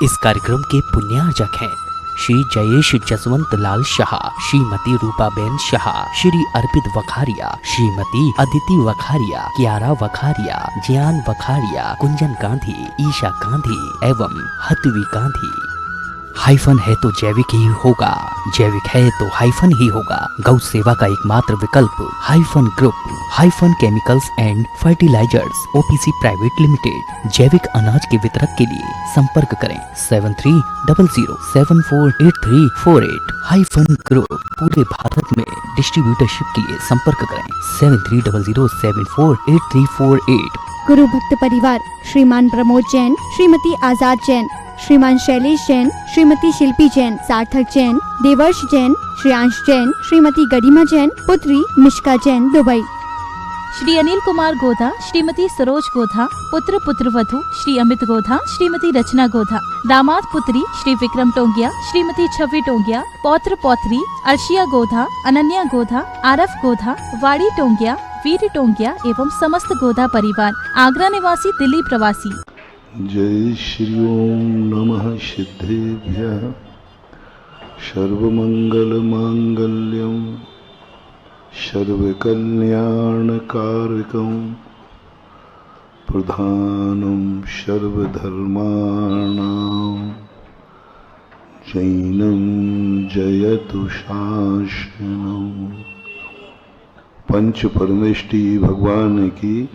इस कार्यक्रम के पुण्यार्जक हैं श्री जयेश जसवंत लाल शाह, श्रीमती रूपाबेन शाह, श्री अर्पित वखारिया, श्रीमती अदिति वखारिया, कियारा वखारिया, जियान वखारिया, कुंजन गांधी, ईशा गांधी एवं हतवी गांधी। हाइफन है तो जैविक ही होगा, जैविक है तो हाइफन ही होगा। गौ सेवा का एकमात्र विकल्प hyphen group, hyphen chemicals and fertilisers, OPC private limited. जैविक अनाज के वितरक के लिए संपर्क करें 7300748348। हाइफन ग्रुप पूरे भारत में डिस्ट्रीब्यूटरशिप के लिए संपर्क करें 7300748348। गुरु भक्त परिवार श्रीमान प्रमोद जैन, श्रीमती आजाद जैन, श्रीमान शैलेश जैन, श्रीमती शिल्पी जैन, सार्थक जैन, देवर्ष जैन, श्रेयांश जैन, श्रीमती गरिमा जैन, पुत्री मिश्का जैन, दुबई। श्री अनिल कुमार गोधा, श्रीमती सरोज गोधा, पुत्र पुत्रवधू श्री अमित गोधा, श्रीमती रचना गोधा, दामाद पुत्री श्री विक्रम टोंगिया, श्रीमती छवि टोंगिया, पौत्र पौत्री अर्शिया गोधा, अनन्या गोधा, आरफ गोधा, वाड़ी टोंगिया, वीर टोंगिया एवं समस्त गोधा परिवार, आगरा निवासी दिल्ली प्रवासी। जय श्री ओम नमः सिद्धेभ्यः सर्वमंगल मांगल्यं सर्वकल्याणकारकं प्रधानं सर्वधर्माणां जैनं जयतु शासनं। पंच परमेष्टि भगवान की,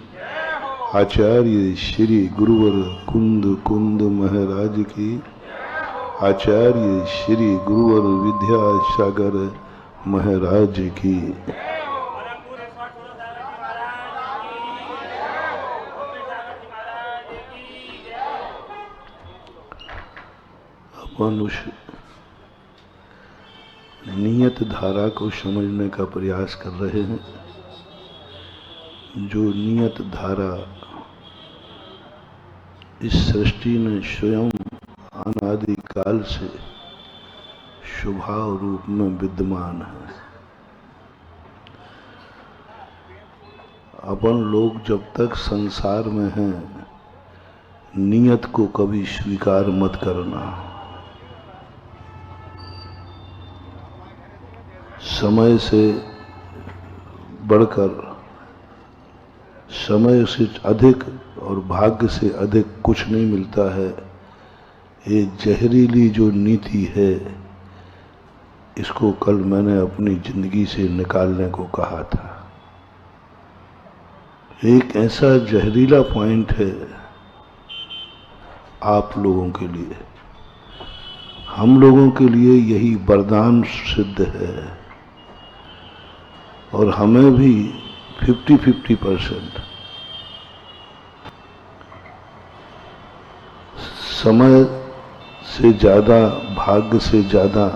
आचार्य श्री गुरुवर कुंद कुंद महाराज की, आचार्य श्री गुरुवर विद्यासागर महाराज की। मनुष्य नियत धारा को समझने का प्रयास कर रहे हैं। जो नियत धारा इस सृष्टि में स्वयं अनादि काल से स्वभाव रूप में विद्यमान है। अपन लोग जब तक संसार में हैं, नियत को कभी स्वीकार मत करना। समय से बढ़कर, समय से अधिक और भाग्य से अधिक कुछ नहीं मिलता है। ये जहरीली जो नीति है, इसको कल मैंने अपनी जिंदगी से निकालने को कहा था। एक ऐसा जहरीला पॉइंट है आप लोगों के लिए, हम लोगों के लिए यही वरदान सिद्ध है। और हमें भी 50-50% समय से ज्यादा, भाग्य से ज्यादा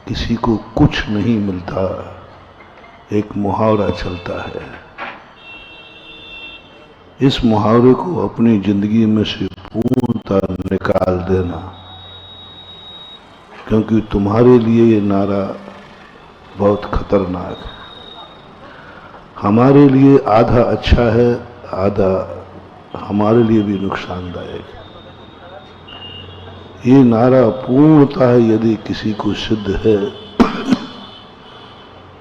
किसी को कुछ नहीं मिलता। एक मुहावरा चलता है, इस मुहावरे को अपनी जिंदगी में से पूर्णतः निकाल देना, क्योंकि तुम्हारे लिए ये नारा बहुत खतरनाक है। हमारे लिए आधा अच्छा है, आधा हमारे लिए भी नुकसानदायक है। ये नारा पूर्णतः यदि किसी को सिद्ध है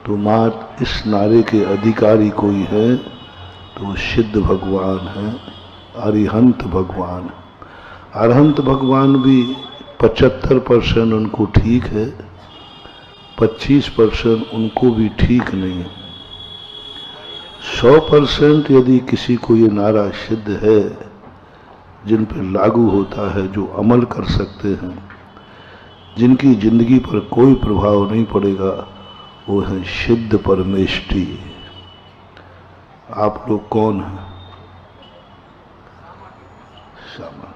तो मात्र इस नारे के अधिकारी कोई है तो सिद्ध भगवान है, अरिहंत भगवान। अरहंत भगवान भी 75% उनको ठीक है, 25% उनको भी ठीक नहीं है। 100% यदि किसी को ये नारा सिद्ध है, जिन पर लागू होता है, जो अमल कर सकते हैं, जिनकी जिंदगी पर कोई प्रभाव नहीं पड़ेगा, वो है सिद्ध परमेष्टि। आप लोग कौन हैं? सामान।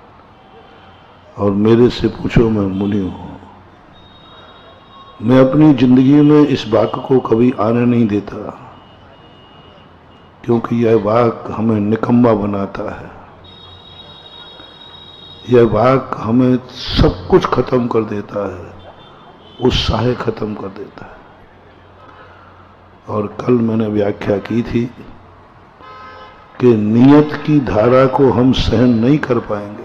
और मेरे से पूछो, मैं मुनि हूं। मैं अपनी जिंदगी में इस वाक्य को कभी आने नहीं देता, क्योंकि यह वाक्य हमें निकम्मा बनाता है। यह वाक्य हमें सब कुछ खत्म कर देता है, उत्साह खत्म कर देता है। और कल मैंने व्याख्या की थी कि नियत की धारा को हम सहन नहीं कर पाएंगे।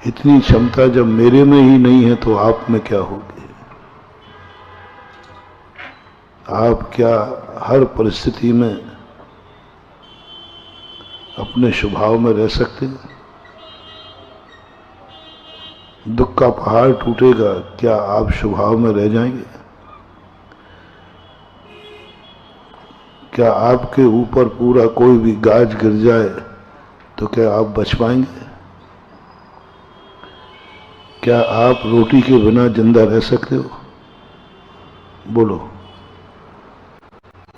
इतनी क्षमता जब मेरे में ही नहीं है तो आप में क्या होगी? आप क्या हर परिस्थिति में अपने स्वभाव में रह सकते हैं? दुख का पहाड़ टूटेगा, क्या आप स्वभाव में रह जाएंगे? क्या आपके ऊपर पूरा कोई भी गाज गिर जाए तो क्या आप बच पाएंगे? क्या आप रोटी के बिना जिंदा रह सकते हो? बोलो।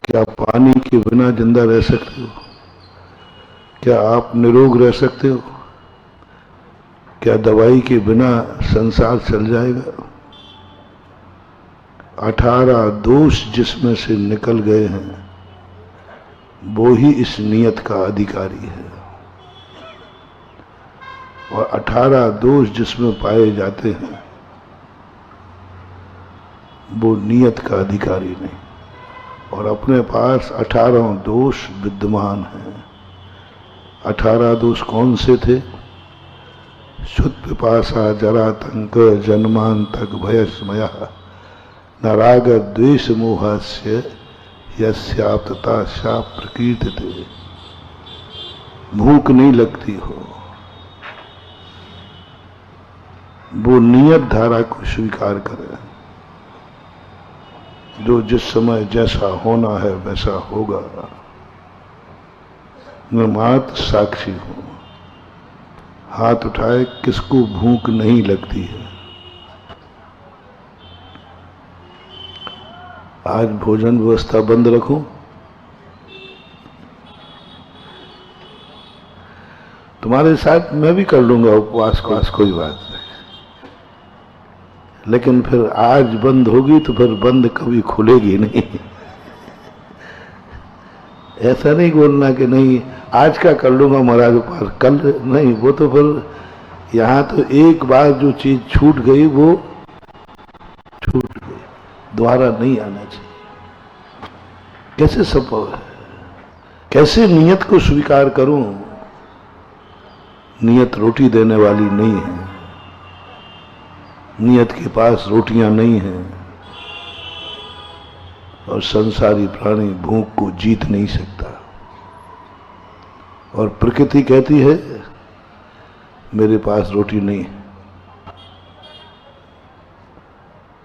क्या पानी के बिना जिंदा रह सकते हो? क्या आप निरोग रह सकते हो? क्या दवाई के बिना संसार चल जाएगा? 18 दोष जिसमें से निकल गए हैं वो ही इस नियत का अधिकारी है, और 18 दोष जिसमें पाए जाते हैं वो नियत का अधिकारी नहीं। और अपने पास 18 दोष विद्यमान हैं। 18 दोष कौन से थे? शुद्ध पिपासा जरातंक जन्मांतक भयस्मयः न राग द्वेष मोहस्य यस्याप्तता शाप प्रकीर्तिते। भूख नहीं लगती हो, वो नियत धारा को स्वीकार करे। जो जिस समय जैसा होना है वैसा होगा। मैं मात्र साक्षी हूं। हाथ उठाए, किसको भूख नहीं लगती है? आज भोजन व्यवस्था बंद रखूं? तुम्हारे साथ मैं भी कर लूंगा उपवास को, कोई बात नहीं। लेकिन फिर आज बंद होगी तो फिर बंद कभी खुलेगी नहीं। ऐसा नहीं बोलना कि नहीं आज का कर लूंगा महाराज उपवास, कल नहीं। वो तो फिर यहां तो एक बार जो चीज छूट गई वो छूट गई, दोबारा नहीं आना चाहिए। कैसे संभव है? कैसे नियत को स्वीकार करूं? नियत रोटी देने वाली नहीं है। नियत के पास रोटियां नहीं हैं, और संसारी प्राणी भूख को जीत नहीं सकता। और प्रकृति कहती है मेरे पास रोटी नहीं है,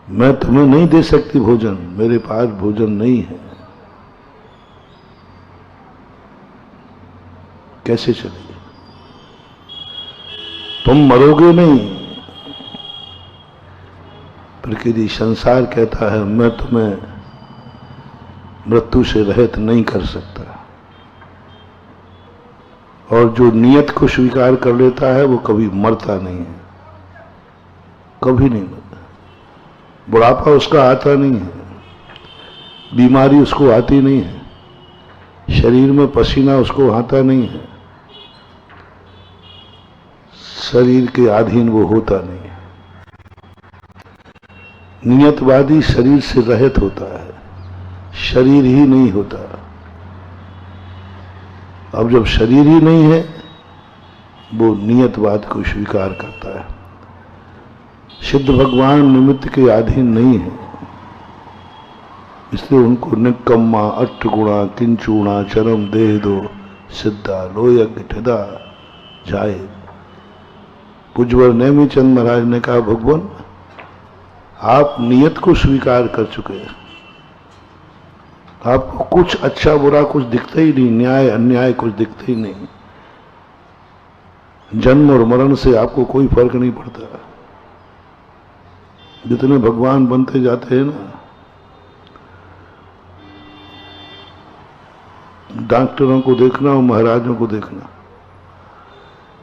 मैं तुम्हें नहीं दे सकती भोजन, मेरे पास भोजन नहीं है। कैसे चलेगी? तुम मरोगे नहीं। प्रकृति संसार कहता है मैं तुम्हें मृत्यु से रहित नहीं कर सकता। और जो नियत को स्वीकार कर लेता है वो कभी मरता नहीं है, कभी नहीं मरता। बुढ़ापा उसका आता नहीं है, बीमारी उसको आती नहीं है, शरीर में पसीना उसको आता नहीं है, शरीर के अधीन वो होता नहीं है। नियतवादी शरीर से रहित होता है, शरीर ही नहीं होता। अब जब शरीर ही नहीं है वो नियतवाद को स्वीकार करता है। सिद्ध भगवान निमित्त के अधीन नहीं है, इसलिए उनको निकम्मा अष्टगुणा किंचुणा चरम देह दो सिद्धा लोयज्ञ ठिदा जाए। पूज्यवर नेमीचंद महाराज ने कहा भगवान आप नियत को स्वीकार कर चुके हैं, आपको कुछ अच्छा बुरा कुछ दिखता ही नहीं, न्याय अन्याय कुछ दिखता ही नहीं। जन्म और मरण से आपको कोई फर्क नहीं पड़ता। जितने भगवान बनते जाते हैं ना, डॉक्टरों को देखना और महाराजों को देखना,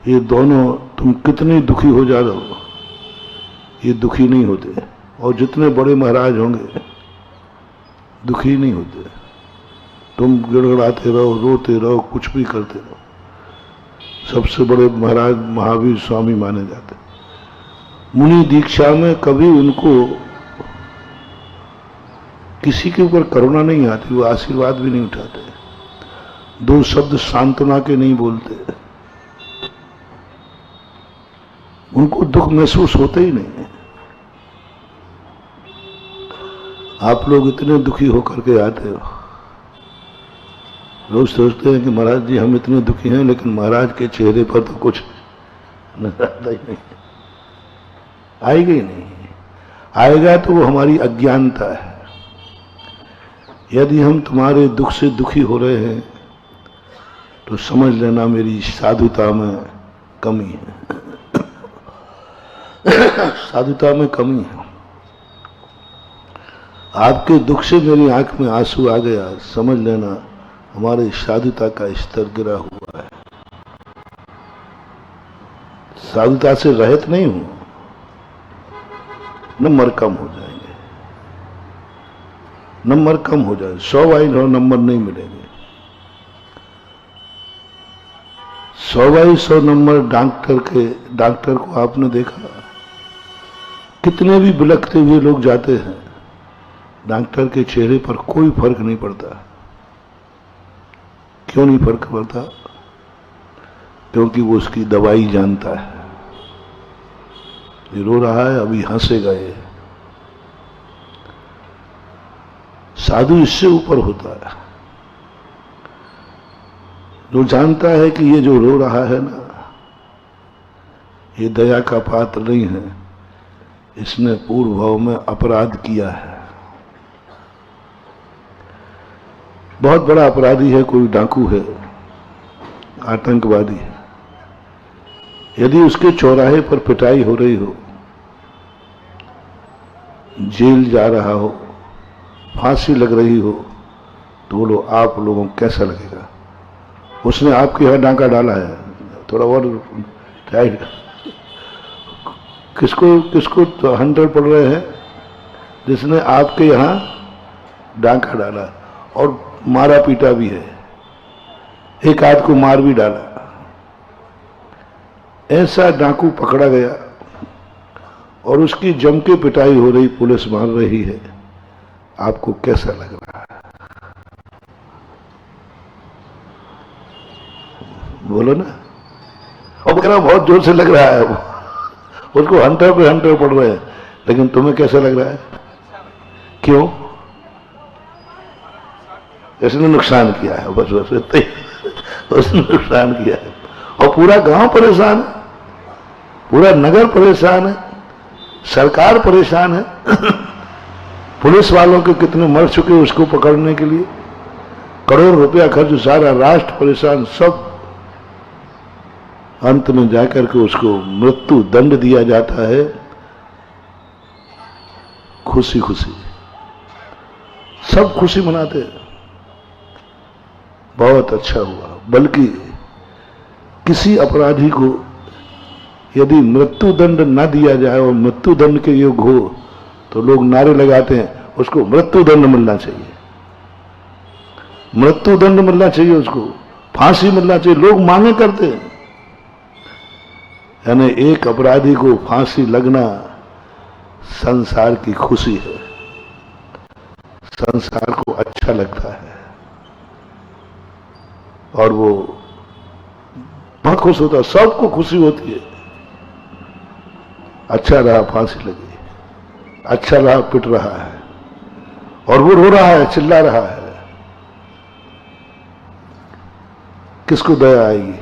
ये दोनों तुम कितने दुखी हो जा रहे हो, ये दुखी नहीं होते। और जितने बड़े महाराज होंगे दुखी नहीं होते। तुम गिड़गड़ाते रहो, रोते रहो, कुछ भी करते रहो। सबसे बड़े महाराज महावीर स्वामी माने जाते। मुनि दीक्षा में कभी उनको किसी के ऊपर करुणा नहीं आती, वो आशीर्वाद भी नहीं उठाते, दो शब्द सांत्वना के नहीं बोलते। उनको दुख महसूस होता ही नहीं है। आप लोग इतने दुखी होकर के आते हो, लोग सोचते हैं कि महाराज जी हम इतने दुखी हैं, लेकिन महाराज के चेहरे पर तो कुछ नजर आता ही नहीं, आएगा ही नहीं। आएगा तो वो हमारी अज्ञानता है। यदि हम तुम्हारे दुख से दुखी हो रहे हैं तो समझ लेना मेरी साधुता में कमी है। साधुता में कमी है। आपके दुख से मेरी आंख में आंसू आ गया, समझ लेना हमारे साधुता का स्तर गिरा हुआ है। साधुता से रहित नहीं हूं, नंबर कम हो जाएंगे, नंबर कम हो जाए। 100 बाई 100 नंबर नहीं मिलेंगे। 100 बाई 100 नंबर डॉक्टर को आपने देखा, कितने भी बिलखते हुए लोग जाते हैं, डॉक्टर के चेहरे पर कोई फर्क नहीं पड़ता। क्यों नहीं फर्क पड़ता? क्योंकि वो उसकी दवाई जानता है। ये रो रहा है, अभी हंसेगा ये। साधु इससे ऊपर होता है, जो जानता है कि ये जो रो रहा है ना, ये दया का पात्र नहीं है, इसने पूर्व भाव में अपराध किया है। बहुत बड़ा अपराधी है, कोई डाकू है, आतंकवादी है। यदि उसके चौराहे पर पिटाई हो रही हो, जेल जा रहा हो, फांसी लग रही हो, तो बोलो आप लोगों को कैसा लगेगा? उसने आपके यहां डांका डाला है, थोड़ा और टाइट। किसको तो 100 पड़ रहे हैं? जिसने आपके यहां डांका डाला और मारा पीटा भी है, एक आध को मार भी डाला। ऐसा डाकू पकड़ा गया और उसकी जम के पिटाई हो रही, पुलिस मार रही है, आपको कैसा लग रहा है? बोलो ना। और कहना बहुत जोर से लग रहा है, उसको 100 पे 100 पड़ रहे हैं, लेकिन तुम्हें कैसा लग रहा है? क्यों? इसने नुकसान किया है, बस इतना ही। उसने नुकसान किया है और पूरा गांव परेशान है, पूरा नगर परेशान है, सरकार परेशान है। पुलिस वालों के कितने मर चुके उसको पकड़ने के लिए, करोड़ रुपया खर्च, सारा राष्ट्र परेशान। सब अंत में जाकर के उसको मृत्यु दंड दिया जाता है, खुशी खुशी सब खुशी मनाते हैं, बहुत अच्छा हुआ। बल्कि किसी अपराधी को यदि मृत्यु दंड न दिया जाए और मृत्यु दंड के योग हो तो लोग नारे लगाते हैं उसको मृत्यु दंड मिलना चाहिए, मृत्यु दंड मिलना चाहिए, उसको फांसी मिलना चाहिए, लोग मांगे करते हैं। यानी एक अपराधी को फांसी लगना संसार की खुशी है, संसार को अच्छा लगता है और वो बहुत खुश होता है, सबको खुशी होती है। अच्छा रहा फांसी लगी, अच्छा रहा पिट रहा है, और वो रो रहा है, चिल्ला रहा है। किसको दया आएगी?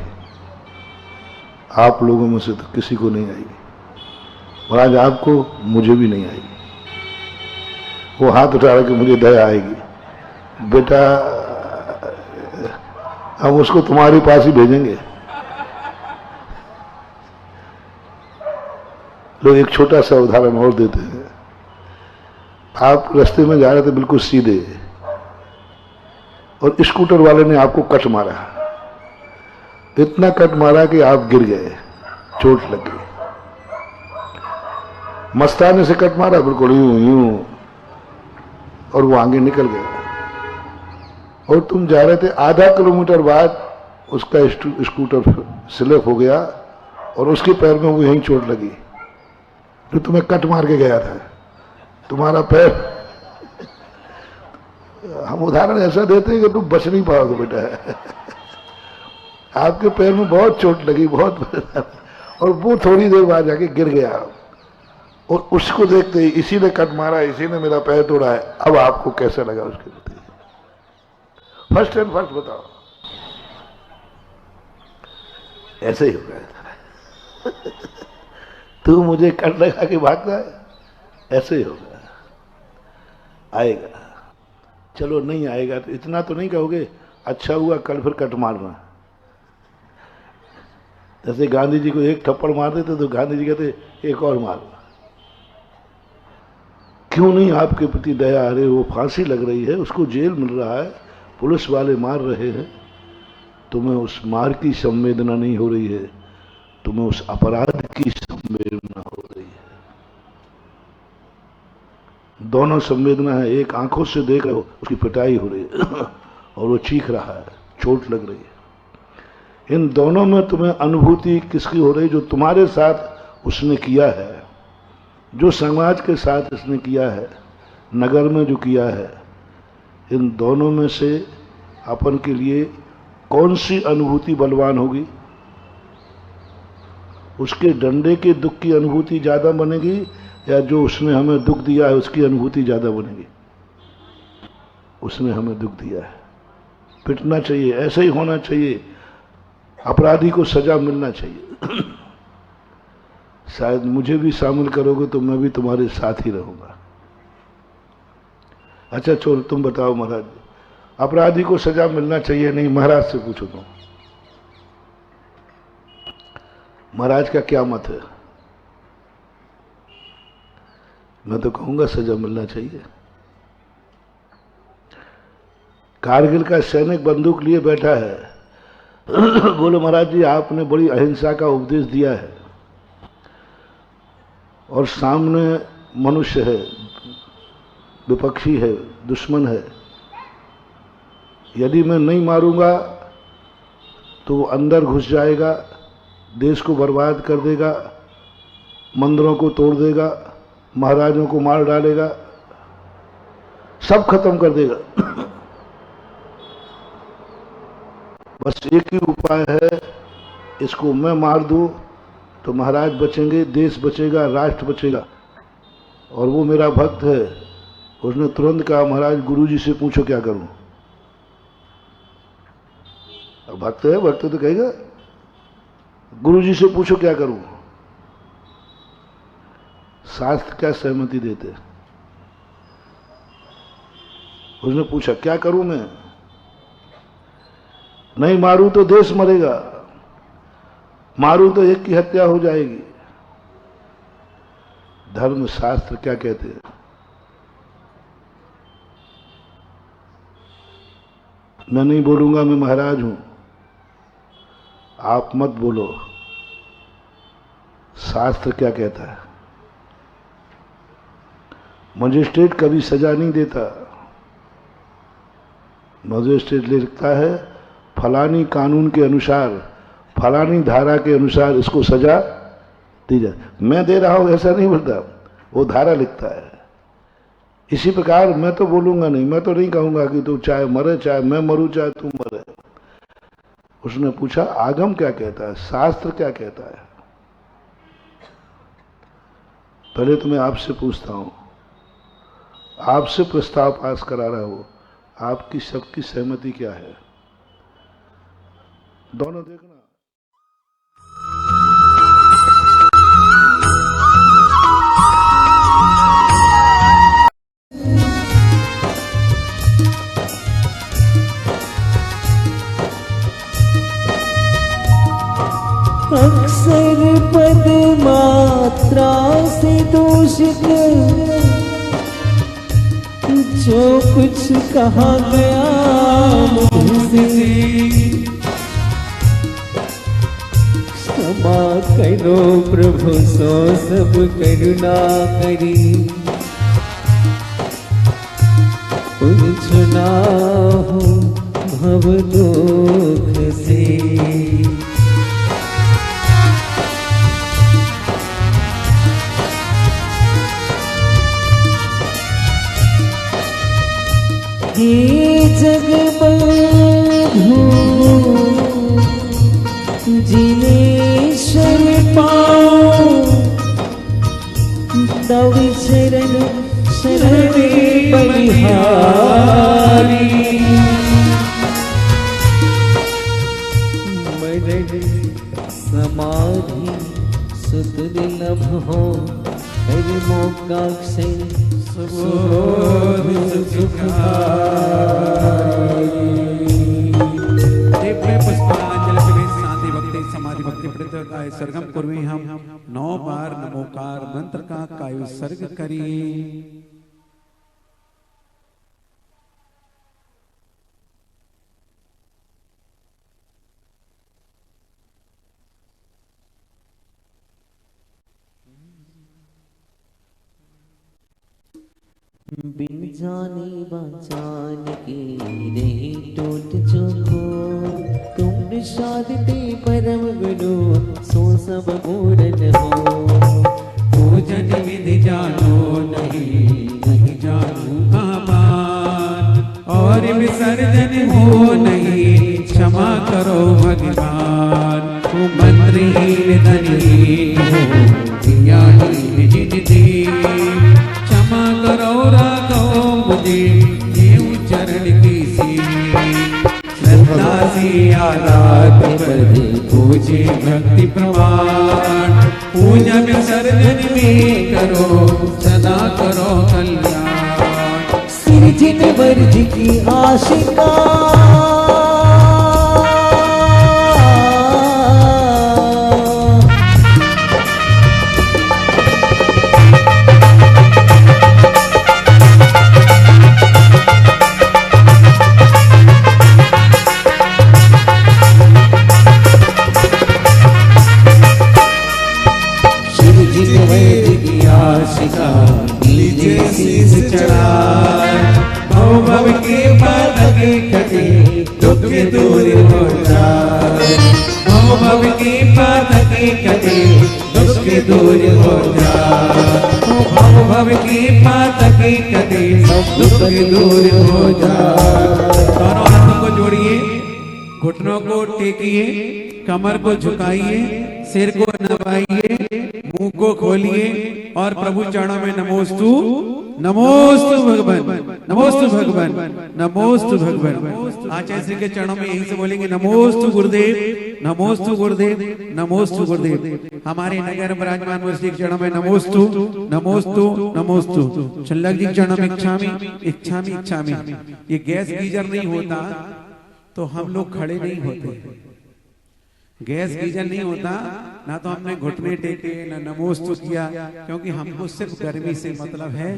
आप लोगों में से तो किसी को नहीं आएगी। और आज आपको, मुझे भी नहीं आएगी। वो हाथ उठा रहा कि मुझे दया आएगी। बेटा हम उसको तुम्हारे पास ही भेजेंगे। लोग एक छोटा सा उदाहरण और देते हैं। आप रास्ते में जा रहे थे बिल्कुल सीधे और स्कूटर वाले ने आपको कट मारा, इतना कट मारा कि आप गिर गए, चोट लग गई। मस्ताने से कट मारा, बिल्कुल यूं यूं, और वो आगे निकल गया। और तुम जा रहे थे, आधा किलोमीटर बाद उसका स्कूटर स्लिप हो गया और उसके पैर में वो यहीं चोट लगी जो तुम्हें कट मार के गया था। तुम्हारा पैर, हम उदाहरण ऐसा देते हैं कि तुम बच नहीं पाओगे बेटा। आपके पैर में बहुत चोट लगी, बहुत, और वो थोड़ी देर बाद जाके गिर गया, और उसको देखते ही इसी ने कट मारा, इसी ने मेरा पैर तोड़ा है। अब आपको कैसा लगा उसके प्रति? फर्स्ट एंड फर्स्ट बताओ। ऐसे ही होगा। तू मुझे कट लगा के भागता है, ऐसे ही होगा। आएगा, चलो नहीं आएगा तो इतना तो नहीं कहोगे अच्छा हुआ कल फिर कट मारना। जैसे गांधी जी को एक थप्पड़ मार देते तो गांधी जी कहते एक और मारना। क्यों नहीं आपके प्रति दया? अरे वो फांसी लग रही है, उसको जेल मिल रहा है, पुलिस वाले मार रहे हैं, तुम्हें उस मार की संवेदना नहीं हो रही है, तुम्हें उस अपराध की संवेदना हो रही है। दोनों संवेदना है, एक आंखों से देख रहे हो उसकी पिटाई हो रही है और वो चीख रहा है, चोट लग रही है। इन दोनों में तुम्हें अनुभूति किसकी हो रही? जो तुम्हारे साथ उसने किया है, जो समाज के साथ इसने किया है, नगर में जो किया है। इन दोनों में से अपन के लिए कौन सी अनुभूति बलवान होगी? उसके डंडे के दुख की अनुभूति ज्यादा बनेगी या जो उसने हमें दुख दिया है उसकी अनुभूति ज्यादा बनेगी? उसने हमें दुख दिया है, पिटना चाहिए, ऐसे ही होना चाहिए, अपराधी को सजा मिलना चाहिए। शायद मुझे भी शामिल करोगे तो मैं भी तुम्हारे साथ ही रहूंगा। अच्छा छोड़, तुम बताओ महाराज, अपराधी को सजा मिलना चाहिए नहीं? महाराज से पूछो तुम, महाराज का क्या मत है? मैं तो कहूंगा सजा मिलना चाहिए। कारगिल का सैनिक बंदूक लिए बैठा है, बोले महाराज जी आपने बड़ी अहिंसा का उपदेश दिया है और सामने मनुष्य है, विपक्षी है, दुश्मन है, यदि मैं नहीं मारूंगा तो वो अंदर घुस जाएगा, देश को बर्बाद कर देगा, मंदिरों को तोड़ देगा, महाराजों को मार डालेगा, सब खत्म कर देगा। बस एक ही उपाय है, इसको मैं मार दूं तो महाराज बचेंगे, देश बचेगा, राष्ट्र बचेगा। और वो मेरा भक्त है, उसने तुरंत कहा महाराज गुरुजी से पूछो क्या करूं। अब भक्त है, भक्त तो कहेगा गुरुजी से पूछो क्या करूं। शास्त्र क्या सहमति देते? उसने पूछा क्या करूं मैं? नहीं मारूं तो देश मरेगा, मारूं तो एक की हत्या हो जाएगी। धर्म शास्त्र क्या कहते हैं? मैं नहीं बोलूंगा मैं महाराज हूं, आप मत बोलो। शास्त्र क्या कहता है? मजिस्ट्रेट कभी सजा नहीं देता। मजिस्ट्रेट लिखता है फलानी कानून के अनुसार, फलानी धारा के अनुसार इसको सजा दी जाए। मैं दे रहा हूं ऐसा नहीं बोलता, वो धारा लिखता है। इसी प्रकार मैं तो बोलूंगा नहीं, मैं तो नहीं कहूंगा कि तू चाहे मरे, चाहे मैं मरूं, चाहे तू मरे। उसने पूछा आगम क्या कहता है, शास्त्र क्या कहता है? पहले तो मैं आपसे पूछता हूं, आपसे प्रस्ताव पास करा रहा हूं, आपकी सबकी सहमति क्या है? दोनों देखना। अक्सर पद मात्रा से दूषित जो कुछ कहा गया मुझसे, क्षमा करो प्रभु सो सब करुणा करी, उलझना हो भव दुख से। हे जगबंधु जिनेश्वर पा शरण बलिहारी मरण समाधि सुत दुर्लभ हो हर मोक्षाक्ष सुबोध सुखदाई। दिव्य पुष्पांजलि में शांति भक्ति समाधि भक्ति प्रत्यय सरगम पूर्वी हम 9 बार नमोकार मंत्र का कायु सर्ग करिए। बिन जाने बचान के रही टूट चुको तुम निषादते परम गुरु सो सब मूरन हो। पूजन विधि जानो नहीं नहीं जानूंगा मान और विसर्जन हो नहीं क्षमा करो भगवान। मंत्रहीन धनहीन हो दियाहीन जिन दी क्षमा करो राखो मुझे ये चरण की सी श्रद्धा से आराध्य पर पूजे भक्ति प्रमाण। पूजा विसर्जन में करो सदा करो कल्याण। सिरजिन वर्ज की आशिका लीजिए शीश चढ़ाए भव भव के बाधके कटे दुख दूर हो जाए। भव भव के बाधके कटे दुख दूर हो जाए। भव भव के बाधके कटे दुख दूर हो जाए। दोनों हाथों को जोड़िए, घुटनों को टेकिए, कमर को झुकाइए, सिर को नवाइए, मुंह को खोलिए और प्रभु चरणों में नमोस्तु नमोस्तु भगवान नमोस्तु भगवान नमोस्तु भगवान। आचार्य श्री के चरणों में यहीं से बोलेंगे नमोस्तु गुरुदेव नमोस्तु गुरुदेव नमोस्तु गुरुदेव। हमारे नगर विराजमान श्री के चरणों में नमोस्तु नमोस्तु नमोस्तु। शल्लक जी के चरणों में इच्छामि इच्छामि इच्छामि। ये गैस गीजर नहीं होता तो हम लोग खड़े नहीं होते। गैस गीजर नहीं होता ना तो हमने घुटने टेके ना नमोस्तु किया, क्योंकि हमको सिर्फ गर्मी से मतलब है,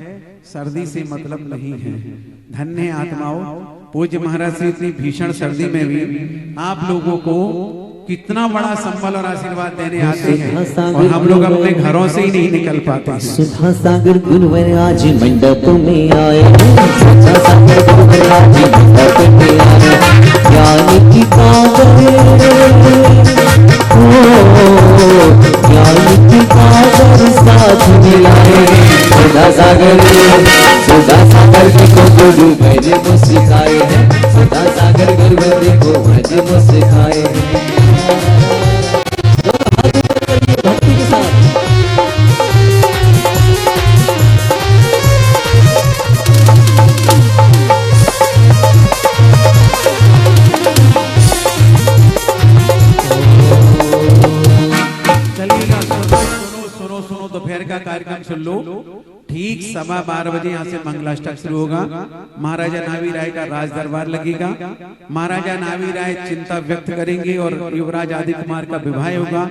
सर्दी से मतलब नहीं है। धन्य आत्माओं, पूज्य महाराज से इतनी भीषण सर्दी में भी आप लोगों को कितना बड़ा संबल और आशीर्वाद देने आते हैं और हम लोग अपने घरों से ही नहीं निकल पाते। सुधा सागर गुरुवर आज मंडप में आए। सुधा सागर गुरुवर आज मंडप में आए। ज्ञान की कागर ज्ञान की कागर साथ में आए। सुधा सागर को गुरु मैंने वो सिखाए हैं। सुधा सागर गुरुवर को मैंने वो सिखाए हैं। भक्ति के साथ चलिएगा, सुनो सुनो दोपहर का कार्यक्रम सुन लो। ठीक 12:15 बजे यहाँ से मंगलाष्टक शुरू होगा। महाराजा नावी राय का राज दरबार लगेगा। महाराजा नावी राय चिंता व्यक्त करेंगे और युवराज आदित्य कुमार का विवाह होगा।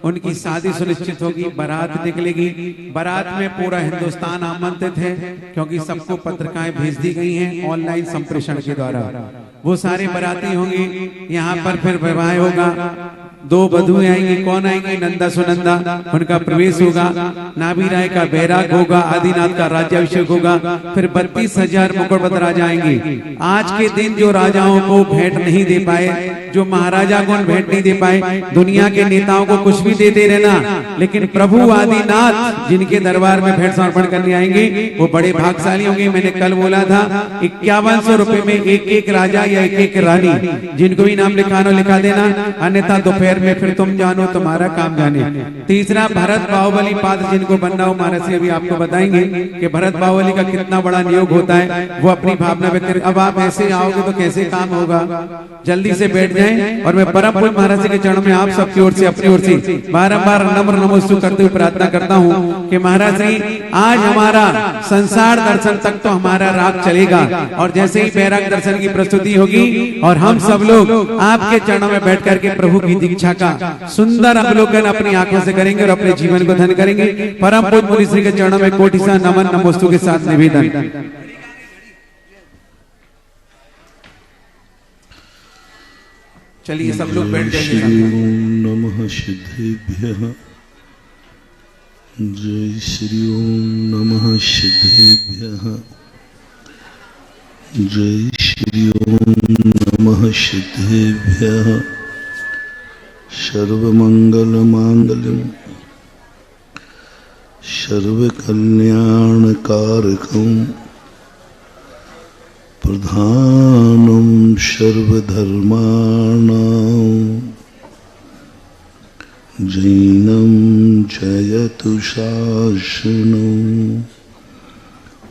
उनकी शादी सुनिश्चित होगी, बारात निकलेगी। बारात में पूरा हिंदुस्तान आमंत्रित है, क्योंकि सबको पत्रिकाएं भेज दी गई हैं ऑनलाइन संप्रेषण के द्वारा। वो सारे बाराती होंगे। यहाँ पर फिर विवाह होगा। 2 वधुएं आएंगी। कौन आएंगी? नंदा सुनंदा, उनका प्रवेश होगा। नाभी राय का बैराग होगा। आदिनाथ का राज्याभिषेक होगा। फिर 32,000 मुकुटबंद राजा आएंगे। आज के दिन जो राजाओं को भेंट नहीं दे पाए, जो महाराजा को भेंट नहीं दे पाए। दुनिया के नेताओं को कुछ भी देते रहना, लेकिन प्रभु आदिनाथ जिनके दरबार में भेंट समर्पण करने आएंगे वो बड़े भाग्यशाली होंगे। मैंने कल बोला था 5100 रुपए में एक एक राजा या एक एक रानी, जिनको भी नाम लिखाना लिखा देना, अन्यथा दोपहर में फिर तुम जानो तुम्हारा काम जाने। तीसरा भरत बाहुबली पात्र जिनको बनना हो, महाराज जी अभी आपको बताएंगे कि भरत बाहुबली का कितना बड़ा नियोग होता है। वो अपनी भावना व्यक्त करें। अब आप ऐसे आओगे तो कैसे काम होगा, जल्दी से बैठ जाएं। और मैं परम पूज्य महाराज जी के चरणों में आप सबकी ओर से अपनी ओर से बारंबार नम्र नमस्कार करते हुए प्रार्थना करता हूँ कि महाराज जी आज हमारा संसार दर्शन तक तो हमारा राग चलेगा, और जैसे ही बैराग दर्शन की प्रस्तुति होगी और हम सब लोग आपके चरणों में बैठ करके प्रभु की दीक्षा का सुंदर अवलोकन अपनी आंखों से करेंगे और अपने जीवन को धन्य करेंगे। परम पूज्य मुनि श्री के चरणों में कोटि सा नमन नमोस्तु के साथ निवेदन। चलिए सब लोग बैठ जाइए। नमः सिद्धेभ्यः, जय श्री ओम नमः सिद्धेभ्यः, जय श्री ओम नमः सिद्धेभ्यः। सर्वमंगल मांगल्यम सर्वकल्याण कारकम प्रधानम सर्वधर्माणां जैनम जयतु शासनम।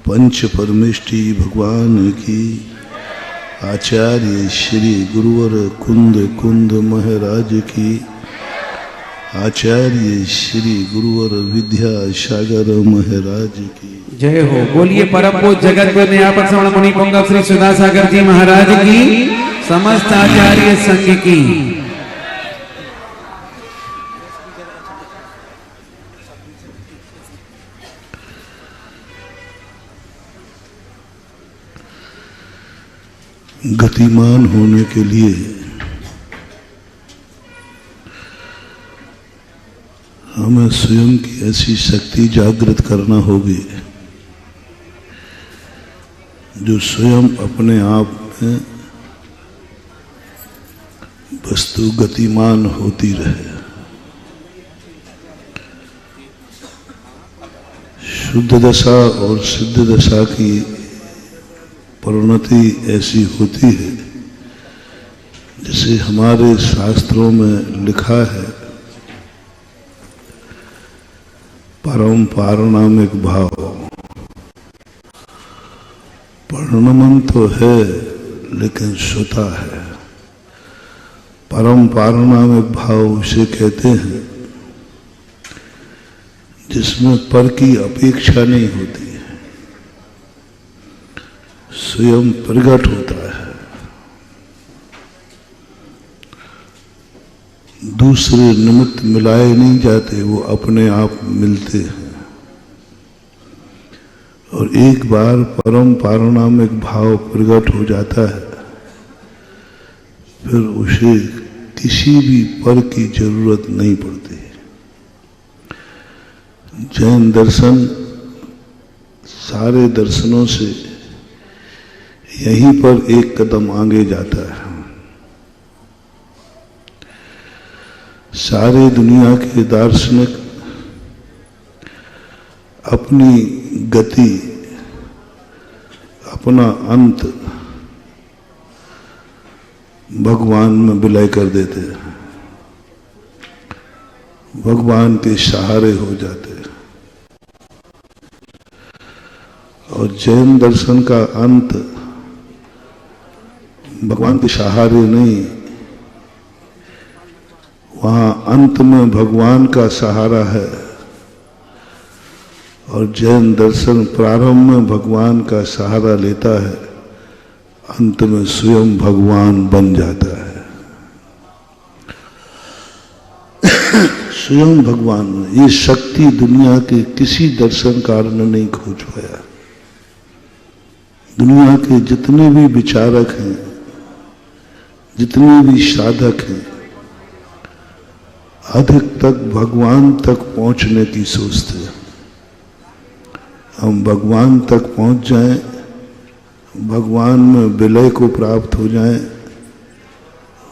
पंच परमेष्टि भगवान की, आचार्य श्री गुरुवर कुंद महाराज की, आचार्य श्री गुरुवर विद्यासागर महाराज की जय हो। बोलिए परम पूज्य जगत गुरु न्यायपति श्रवण मुनि पुंगव श्री सुधासागर जी महाराज की, समस्त आचार्य संघ की। गतिमान होने के लिए हमें स्वयं की ऐसी शक्ति जागृत करना होगी जो स्वयं अपने आप में वस्तु गतिमान होती रहे। शुद्ध दशा और सिद्ध दशा की परिणति ऐसी होती है जिसे हमारे शास्त्रों में लिखा है, परम पारणामिक भाव। परिणमन तो है लेकिन श्रुता है। परम पारणामिक भाव उसे कहते हैं जिसमें पर की अपेक्षा नहीं होती है, स्वयं प्रकट होता है, दूसरे निमित्त मिलाए नहीं जाते, वो अपने आप मिलते हैं। और एक बार परम पारणामिक भाव प्रकट हो जाता है फिर उसे किसी भी पर की जरूरत नहीं पड़ती। जैन दर्शन सारे दर्शनों से यहीं पर एक कदम आगे जाता है। सारे दुनिया के दार्शनिक अपनी गति, अपना अंत भगवान में विलय कर देते हैं, भगवान के सहारे हो जाते हैं। और जैन दर्शन का अंत भगवान के सहारे नहीं, वहां अंत में भगवान का सहारा है। और जैन दर्शन प्रारंभ में भगवान का सहारा लेता है, अंत में स्वयं भगवान बन जाता है। स्वयं भगवान। ये शक्ति दुनिया के किसी दर्शनकार ने नहीं खोज पाया। दुनिया के जितने भी विचारक हैं, जितने भी साधक हैं, अधिक तक भगवान तक पहुंचने की सोचते हैं। हम भगवान तक पहुंच जाएं, भगवान में विलय को प्राप्त हो जाएं,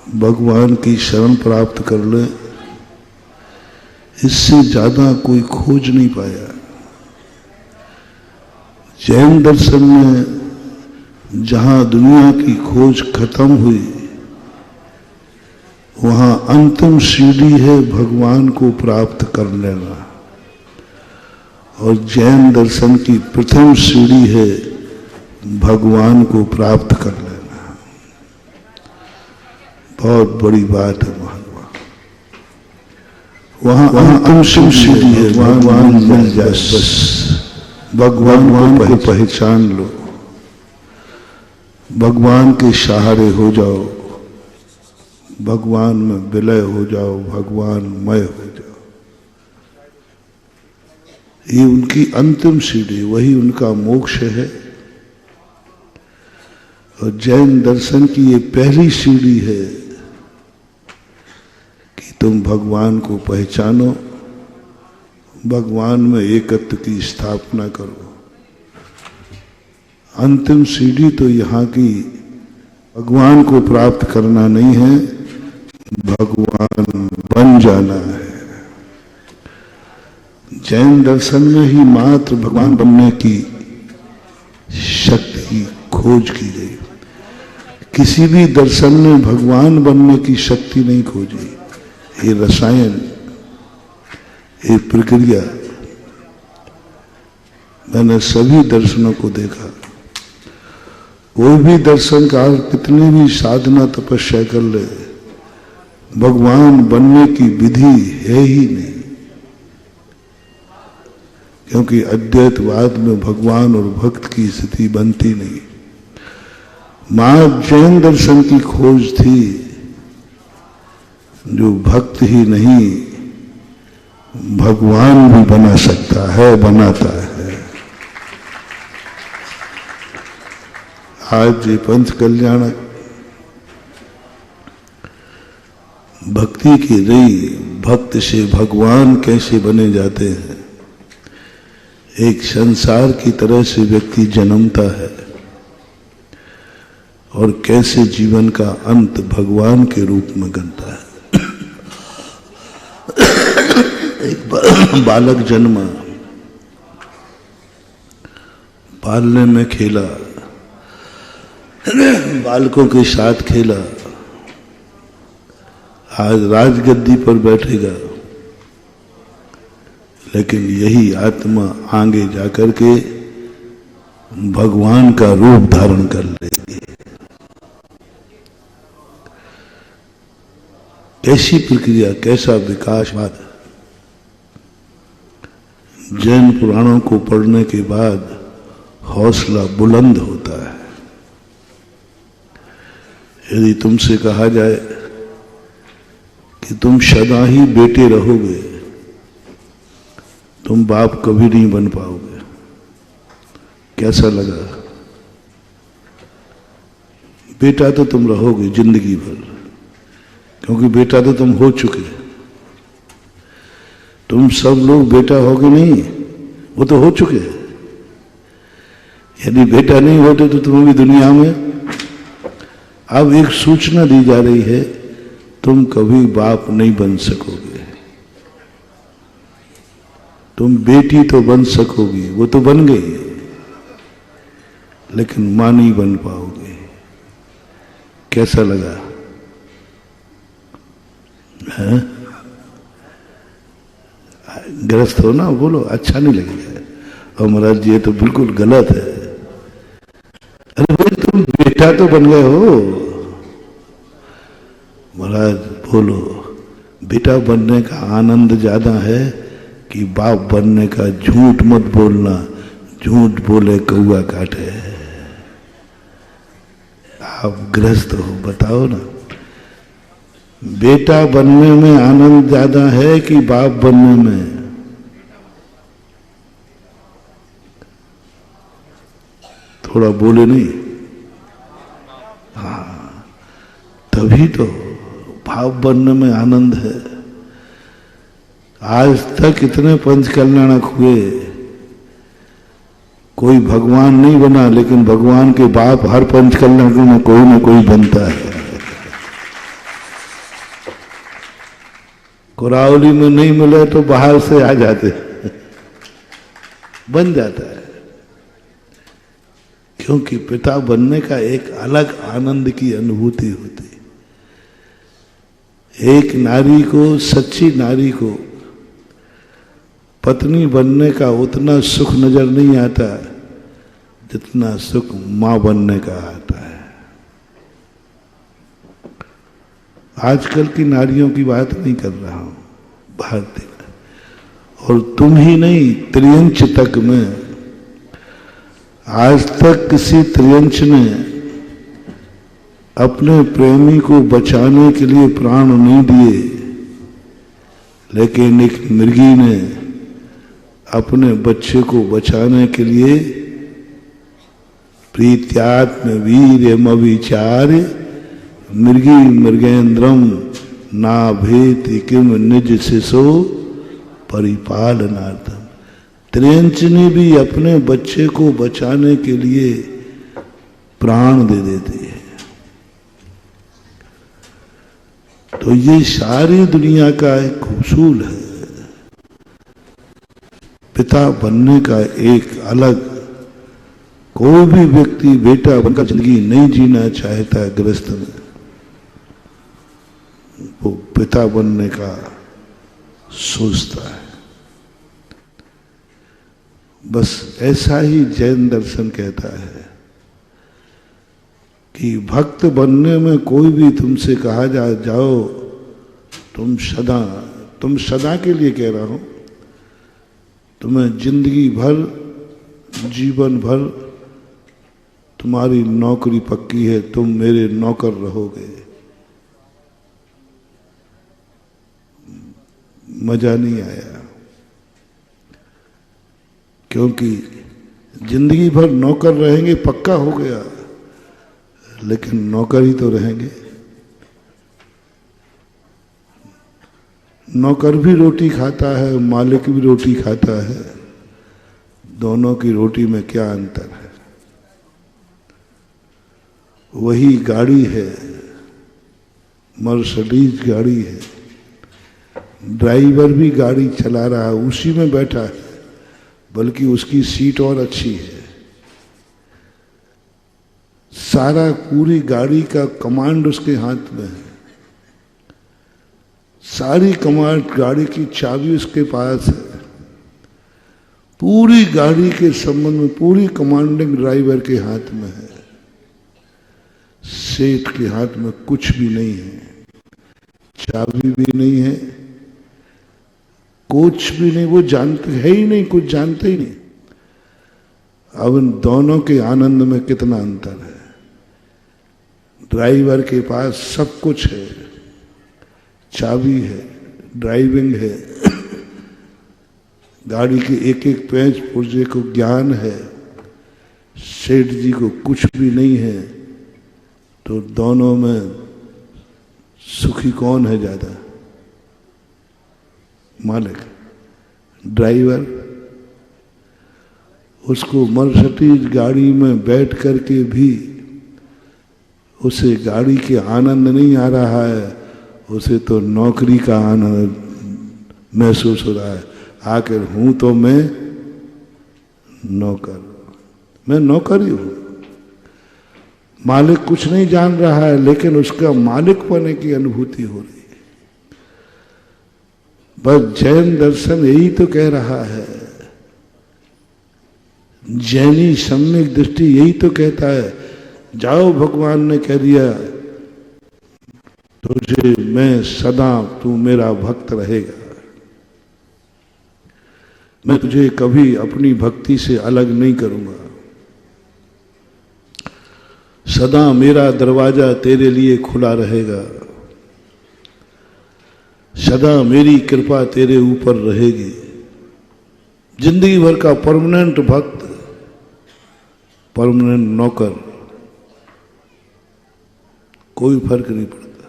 भगवान की शरण प्राप्त कर ले, इससे ज्यादा कोई खोज नहीं पाया। जैन दर्शन में जहां दुनिया की खोज खत्म हुई, वहां अंतिम सीढ़ी है भगवान को प्राप्त कर लेना, और जैन दर्शन की प्रथम सीढ़ी है भगवान को प्राप्त कर लेना। बहुत बड़ी बात है वहां अंतिम सीढ़ी है, भगवान मिल जाए बस, भगवान को पहचान लो, भगवान के सहारे हो जाओ, भगवान में विलय हो जाओ, भगवानमय हो जाओ। ये उनकी अंतिम सीढ़ी, वही उनका मोक्ष है। और जैन दर्शन की ये पहली सीढ़ी है कि तुम भगवान को पहचानो, भगवान में एकत्व की स्थापना करो। अंतिम सीढ़ी तो यहाँ की भगवान को प्राप्त करना नहीं है, भगवान बन जाना है। जैन दर्शन में ही मात्र भगवान बनने की शक्ति खोज की गई। किसी भी दर्शन में भगवान बनने की शक्ति नहीं खोजी। ये रसायन, ये प्रक्रिया, मैंने सभी दर्शनों को देखा। कोई भी दर्शनकार कितनी भी साधना तपस्या कर ले, भगवान बनने की विधि है ही नहीं, क्योंकि अद्वैतवाद में भगवान और भक्त की स्थिति बनती नहीं। मां जैन दर्शन की खोज थी, जो भक्त ही नहीं भगवान भी बना सकता है, बनाता है। आज ये पंच कल्याणक भक्ति की रही, भक्त से भगवान कैसे बने जाते हैं। एक संसार की तरह से व्यक्ति जन्मता है और कैसे जीवन का अंत भगवान के रूप में बनता है। एक बालक जन्मा, पालने में खेला, बालकों के साथ खेला, आज राजगद्दी पर बैठेगा, लेकिन यही आत्मा आगे जाकर के भगवान का रूप धारण कर लेगी। कैसी प्रक्रिया, कैसा विकासवाद। जैन पुराणों को पढ़ने के बाद हौसला बुलंद होता है। यदि तुमसे कहा जाए कि तुम सदा ही बेटे रहोगे, तुम बाप कभी नहीं बन पाओगे, कैसा लगा? बेटा तो तुम रहोगे जिंदगी भर, क्योंकि बेटा तो तुम हो चुके। तुम सब लोग बेटा होगे नहीं, वो तो हो चुके। यदि बेटा नहीं होते तो तुम भी दुनिया में। अब एक सूचना दी जा रही है, तुम कभी बाप नहीं बन सकोगे। तुम बेटी तो बन सकोगी, वो तो बन गई, लेकिन मां नहीं बन पाओगे। कैसा लगा? है? ग्रस्त हो ना, बोलो अच्छा नहीं लगेगा। और महाराज जी ये तो बिल्कुल गलत है। अरे भाई तुम बेटा तो बन गए हो। महाराज बोलो, बेटा बनने का आनंद ज्यादा है कि बाप बनने का? झूठ मत बोलना, झूठ बोले कौआ काटे। आप गृहस्थ हो, बताओ ना, बेटा बनने में आनंद ज्यादा है कि बाप बनने में? थोड़ा बोले नहीं। हाँ, तभी तो बाप बनने में आनंद है। आज तक इतने पंच कल्याणक हुए, कोई भगवान नहीं बना, लेकिन भगवान के बाप हर पंच कल्याणक में कोई ना कोई बनता है। कोरावली में नहीं मिले तो बाहर से आ जाते बन जाता है, क्योंकि पिता बनने का एक अलग आनंद की अनुभूति होती है। एक नारी को, सच्ची नारी को पत्नी बनने का उतना सुख नजर नहीं आता जितना सुख मां बनने का आता है। आजकल की नारियों की बात नहीं कर रहा हूं, भारतीय, और तुम ही नहीं, त्रियंच तक में आज तक किसी त्रियंच ने अपने प्रेमी को बचाने के लिए प्राण नहीं दिए, लेकिन एक मृगी ने अपने बच्चे को बचाने के लिए प्रीत्यात्म वीर्यमविचार्य मृगी मृगेन्द्रम नाभेति किम निज शिशो परिपालनार्थम। त्रियंच ने भी अपने बच्चे को बचाने के लिए प्राण दे देती है। तो ये सारी दुनिया का एक उसूल है। पिता बनने का एक अलग, कोई भी व्यक्ति बेटा बनकर जिंदगी नहीं जीना चाहता गृहस्थ में, वो पिता बनने का सोचता है। बस ऐसा ही जैन दर्शन कहता है कि भक्त बनने में कोई भी तुमसे कहा जाओ तुम सदा के लिए कह रहा हूं, तुम्हें जिंदगी भर, जीवन भर तुम्हारी नौकरी पक्की है, तुम मेरे नौकर रहोगे, मजा नहीं आया। क्योंकि जिंदगी भर नौकर रहेंगे पक्का हो गया, लेकिन नौकर ही तो रहेंगे। नौकर भी रोटी खाता है, मालिक भी रोटी खाता है, दोनों की रोटी में क्या अंतर है? वही गाड़ी है, मर्सिडीज गाड़ी है, ड्राइवर भी गाड़ी चला रहा है, उसी में बैठा है, बल्कि उसकी सीट और अच्छी है। सारा पूरी गाड़ी का कमांड उसके हाथ में है, सारी कमांड, गाड़ी की चाबी उसके पास है, पूरी गाड़ी के संबंध में पूरी कमांडिंग ड्राइवर के हाथ में है। सेठ के हाथ में कुछ भी नहीं है, चाबी भी नहीं है, कुछ भी नहीं, वो जानते है ही नहीं, कुछ जानते ही नहीं। अब इन दोनों के आनंद में कितना अंतर है। ड्राइवर के पास सब कुछ है, चाबी है, ड्राइविंग है, गाड़ी के एक एक पेंच पुर्जे को ज्ञान है, सेठ जी को कुछ भी नहीं है। तो दोनों में सुखी कौन है ज्यादा? मालिक। ड्राइवर, उसको मर्सिडीज गाड़ी में बैठ करके भी उसे गाड़ी के आनंद नहीं आ रहा है, उसे तो नौकरी का आनंद महसूस हो रहा है। आखिर हूं तो मैं नौकर, मैं नौकर ही हूं। मालिक कुछ नहीं जान रहा है, लेकिन उसका मालिक होने की अनुभूति हो रही है। बस जैन दर्शन यही तो कह रहा है, जैनी सम्यक दृष्टि यही तो कहता है, जाओ भगवान ने कह दिया तुझे मैं सदा, तू मेरा भक्त रहेगा, मैं तुझे कभी अपनी भक्ति से अलग नहीं करूंगा, सदा मेरा दरवाजा तेरे लिए खुला रहेगा, सदा मेरी कृपा तेरे ऊपर रहेगी। जिंदगी भर का परमानेंट भक्त, परमानेंट नौकर, कोई फर्क नहीं पड़ता।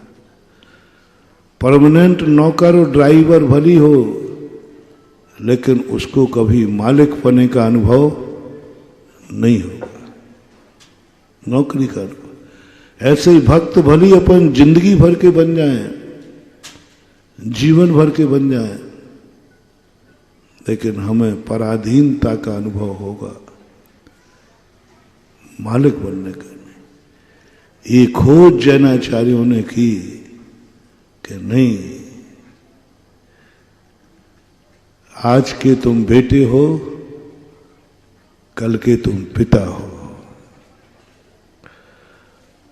परमानेंट नौकर और ड्राइवर भली हो, लेकिन उसको कभी मालिक होने का अनुभव नहीं होगा, नौकरी का अनुभव। ऐसे ही भक्त भली अपन जिंदगी भर के बन जाएं, जीवन भर के बन जाएं, लेकिन हमें पराधीनता का अनुभव होगा मालिक बनने का नहीं। ये खोज जैनाचार्यों ने की कि नहीं, आज के तुम बेटे हो, कल के तुम पिता हो।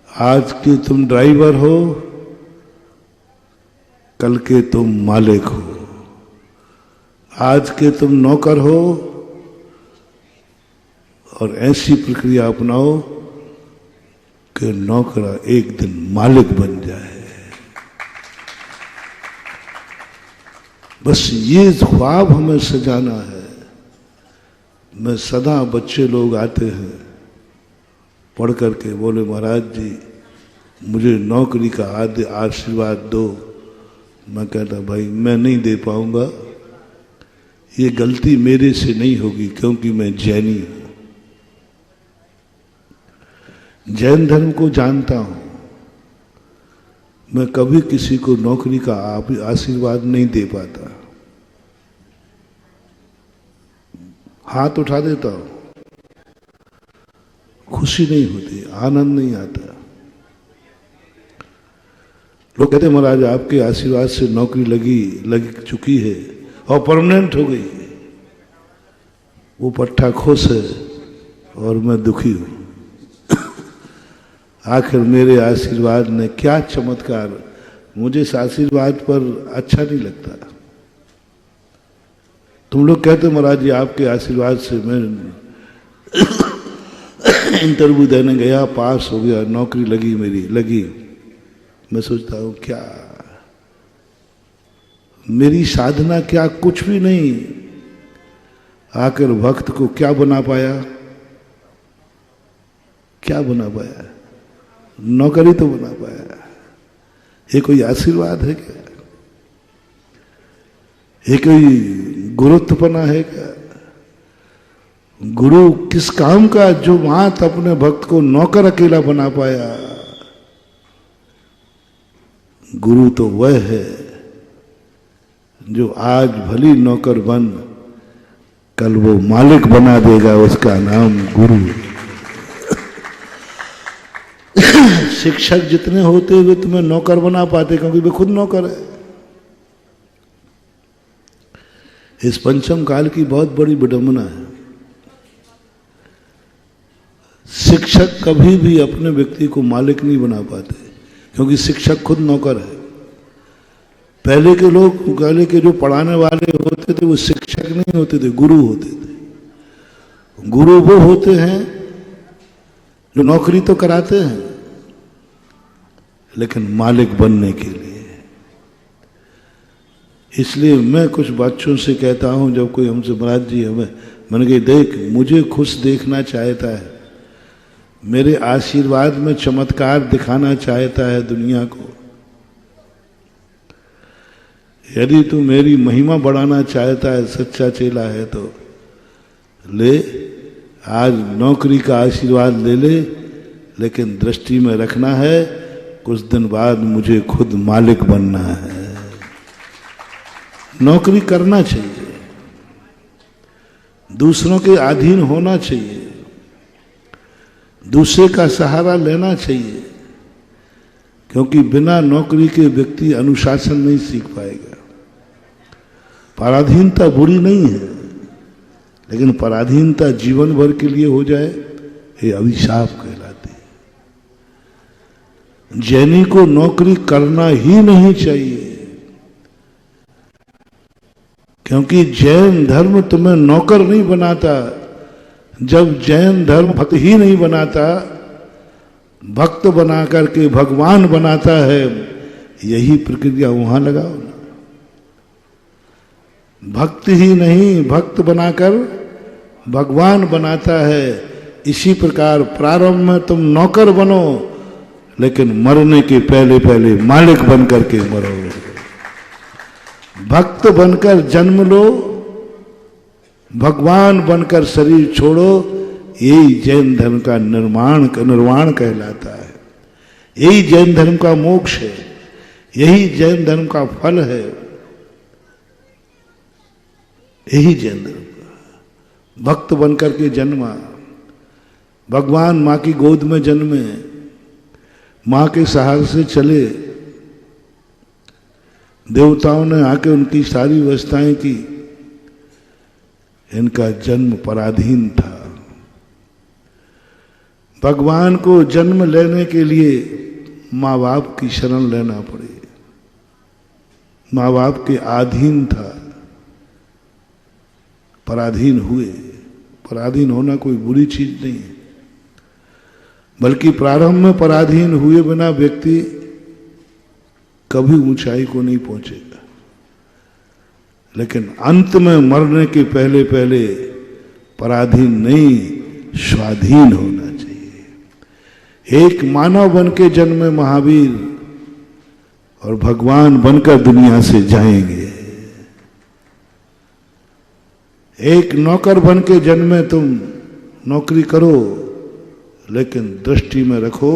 आज के तुम ड्राइवर हो, कल के तुम मालिक हो। आज के तुम नौकर हो, और ऐसी प्रक्रिया अपनाओ कि नौकरा एक दिन मालिक बन जाए। बस ये ख्वाब हमें सजाना है। मैं सदा बच्चे लोग आते हैं पढ़ करके, बोले महाराज जी मुझे नौकरी का आशीर्वाद दो। मैं कहता भाई मैं नहीं दे पाऊंगा, ये गलती मेरे से नहीं होगी क्योंकि मैं जैनी हूं, जैन धर्म को जानता हूं। मैं कभी किसी को नौकरी का आशीर्वाद नहीं दे पाता, हाथ उठा देता हूं, खुशी नहीं होती, आनंद नहीं आता। लोग कहते महाराज आपके आशीर्वाद से नौकरी लग चुकी है और परमानेंट हो गई। वो पट्टा खुश है और मैं दुखी हूं। आखिर मेरे आशीर्वाद ने क्या चमत्कार, मुझे इस आशीर्वाद पर अच्छा नहीं लगता। तुम लोग कहते महाराज जी आपके आशीर्वाद से मैं इंटरव्यू देने गया, पास हो गया, नौकरी लगी, मेरी लगी। मैं सोचता हूं क्या मेरी साधना, क्या कुछ भी नहीं। आखिर भक्त को क्या बना पाया, क्या बना पाया? नौकरी तो बना पाया। ये कोई आशीर्वाद है क्या? ये कोई गुरुत्वपना है क्या? गुरु किस काम का जो मात अपने भक्त को नौकर अकेला बना पाया? गुरु तो वह है जो आज भली नौकर बन, कल वो मालिक बना देगा, उसका नाम गुरु। शिक्षक जितने होते हुए तुम्हें नौकर बना पाते क्योंकि वे खुद नौकर है। इस पंचम काल की बहुत बड़ी विडंबना है। शिक्षक कभी भी अपने व्यक्ति को मालिक नहीं बना पाते क्योंकि शिक्षक खुद नौकर है। पहले के लोग, पहले के जो पढ़ाने वाले होते थे वो शिक्षक नहीं होते थे, गुरु होते थे। गुरु वो होते हैं जो नौकरी तो कराते हैं लेकिन मालिक बनने के लिए। इसलिए मैं कुछ बच्चों से कहता हूं, जब कोई हमसे महाराज जी मैंने कहा देख, मुझे खुश देखना चाहता है, मेरे आशीर्वाद में चमत्कार दिखाना चाहता है दुनिया को। यदि तू मेरी महिमा बढ़ाना चाहता है, सच्चा चेला है तो ले, आज नौकरी का आशीर्वाद ले ले, लेकिन दृष्टि में रखना है कुछ दिन बाद मुझे खुद मालिक बनना है। नौकरी करना चाहिए, दूसरों के अधीन होना चाहिए, दूसरे का सहारा लेना चाहिए, क्योंकि बिना नौकरी के व्यक्ति अनुशासन नहीं सीख पाएगा। पराधीनता बुरी नहीं है, लेकिन पराधीनता जीवन भर के लिए हो जाए ये अभिशाप कहलाती है। जैनी को नौकरी करना ही नहीं चाहिए, क्योंकि जैन धर्म तुम्हें नौकर नहीं बनाता। जब जैन धर्म भक्त ही नहीं बनाता, भक्त बना करके भगवान बनाता है, यही प्रक्रिया वहां लगाओ ना। भक्त ही नहीं, भक्त बनाकर भगवान बनाता है। इसी प्रकार प्रारंभ में तुम नौकर बनो, लेकिन मरने के पहले पहले मालिक बन करके मरो। भक्त बनकर जन्म लो, भगवान बनकर शरीर छोड़ो, यही जैन धर्म का निर्वाण कहलाता है। यही जैन धर्म का मोक्ष है, यही जैन धर्म का फल है। यही जैन धर्म का। भक्त बनकर के जन्मा, भगवान माँ की गोद में जन्मे, माँ के सहारे से चले, देवताओं ने आके उनकी सारी व्यवस्थाएं की। इनका जन्म पराधीन था। भगवान को जन्म लेने के लिए माँ बाप की शरण लेना पड़े, माँ बाप के अधीन था, पराधीन हुए। पराधीन होना कोई बुरी चीज नहीं है, बल्कि प्रारंभ में पराधीन हुए बिना व्यक्ति कभी ऊंचाई को नहीं पहुंचेगा, लेकिन अंत में मरने के पहले पहले पराधीन नहीं, स्वाधीन होना चाहिए। एक मानव बन के जन्मे महावीर और भगवान बनकर दुनिया से जाएंगे। एक नौकर बन के जन्मे तुम नौकरी करो, लेकिन दृष्टि में रखो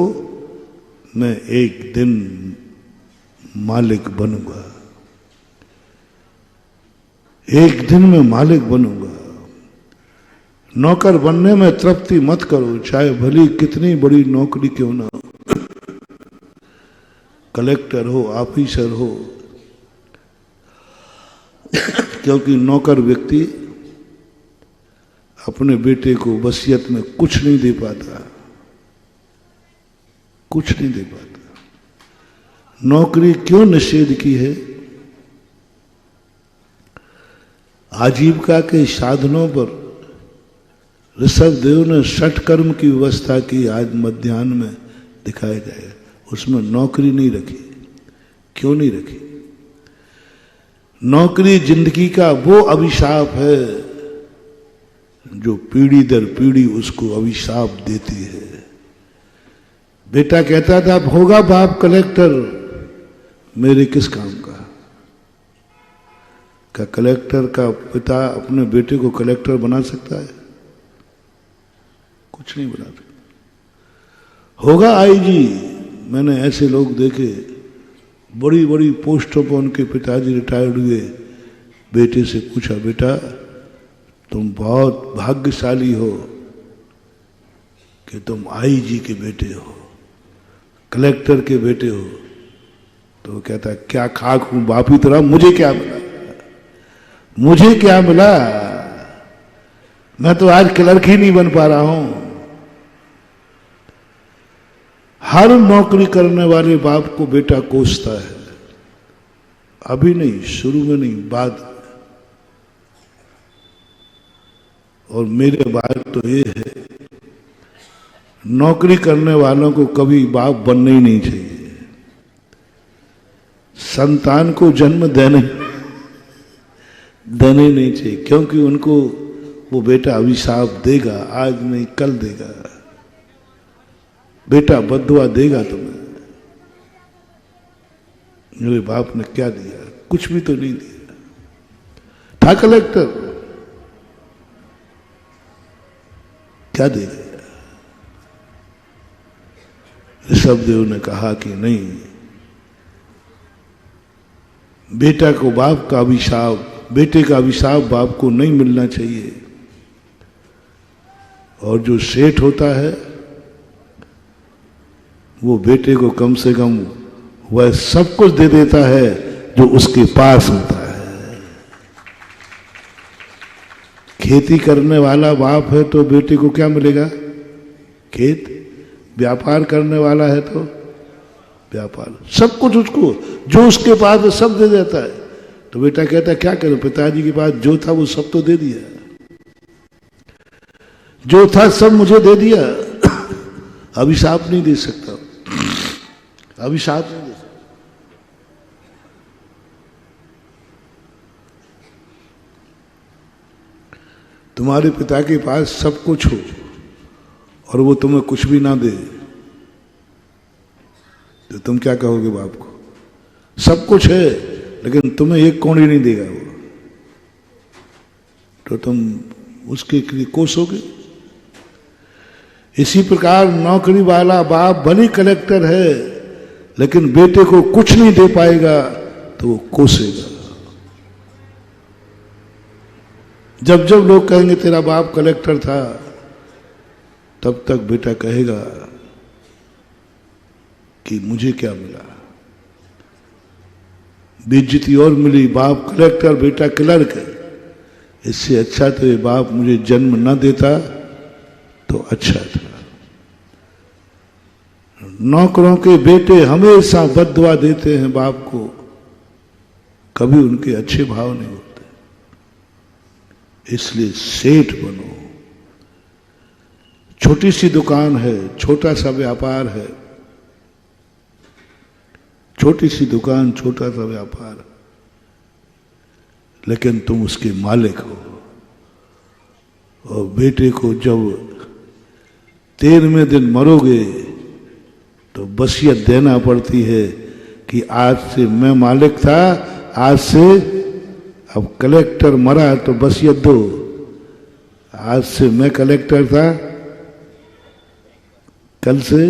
मैं एक दिन मालिक बनूंगा, एक दिन में मालिक बनूंगा। नौकर बनने में तृप्ति मत करो, चाहे भली कितनी बड़ी नौकरी क्यों ना हो, कलेक्टर हो, ऑफिसर हो, क्योंकि नौकर व्यक्ति अपने बेटे को वसीयत में कुछ नहीं दे पाता, कुछ नहीं दे पाता। नौकरी क्यों निषेध की है? आजीविका के साधनों पर ऋषभदेव ने षट कर्म की व्यवस्था की, आज मध्याह्न में दिखाया जाएगा। उसमें नौकरी नहीं रखी। क्यों नहीं रखी? नौकरी जिंदगी का वो अभिशाप है जो पीढ़ी दर पीढ़ी उसको अभिशाप देती है। बेटा कहता था होगा बाप कलेक्टर, मेरे किस काम का? क्या कलेक्टर का पिता अपने बेटे को कलेक्टर बना सकता है? कुछ नहीं बना सकता। होगा आईजी, मैंने ऐसे लोग देखे, बड़ी बड़ी पोस्टों पर उनके पिताजी रिटायर्ड हुए। बेटे से पूछा, बेटा तुम बहुत भाग्यशाली हो कि तुम आईजी के बेटे हो, कलेक्टर के बेटे हो। तो वो कहता क्या खाक हूं बाप ही तरह, मुझे क्या मिला, मुझे क्या मिला, मैं तो आज क्लर्क ही नहीं बन पा रहा हूं। हर नौकरी करने वाले बाप को बेटा कोसता है, अभी नहीं, शुरू में नहीं, बाद। और मेरे बात तो ये है, नौकरी करने वालों को कभी बाप बनना ही नहीं चाहिए। संतान को जन्म देने नहीं चाहिए, क्योंकि उनको वो बेटा अभिशाप देगा, आज नहीं कल देगा। बेटा बद्दुआ देगा तुम्हें। मेरे बाप ने क्या दिया? कुछ भी तो नहीं दिया। था कलेक्टर, क्या दे दिया? ऋषभदेव ने कहा कि नहीं, बेटा को बाप का अभिशाप, बेटे का अभिशाप बाप को नहीं मिलना चाहिए। और जो सेठ होता है वो बेटे को कम से कम वह सब कुछ दे देता है जो उसके पास होता है। खेती करने वाला बाप है तो बेटे को क्या मिलेगा? खेत। व्यापार करने वाला है तो व्यापार, सब कुछ उसको जो उसके पास है सब दे देता है। तो बेटा कहता है क्या करूं, पिताजी के पास जो था वो सब तो दे दिया, जो था सब मुझे दे दिया, अभिशाप नहीं दे सकता, अभिशाप नहीं दे सकता। तुम्हारे पिता के पास सब कुछ हो और वो तुम्हें कुछ भी ना दे तो तुम क्या कहोगे बाप को? सब कुछ है लेकिन तुम्हें एक कौड़ी नहीं देगा वो, तो तुम उसके लिए कोसोगे। इसी प्रकार नौकरी वाला बाप भले कलेक्टर है लेकिन बेटे को कुछ नहीं दे पाएगा तो वो कोसेगा। जब जब लोग कहेंगे तेरा बाप कलेक्टर था, तब तक बेटा कहेगा कि मुझे क्या मिला, बेइज्जती और मिली, बाप कलेक्टर बेटा क्लर्क है, इससे अच्छा तो ये बाप मुझे जन्म न देता तो अच्छा था। नौकरों के बेटे हमेशा बद्दुआ देते हैं बाप को, कभी उनके अच्छे भाव नहीं होते। इसलिए सेठ बनो। छोटी सी दुकान है, छोटा सा व्यापार है, छोटी सी दुकान, छोटा सा व्यापार, लेकिन तुम उसके मालिक हो। और बेटे को जब 13वें दिन मरोगे तो वसीयत देना पड़ती है कि आज से मैं मालिक था, आज से अब कलेक्टर मरा तो वसीयत दो, आज से मैं कलेक्टर था, कल से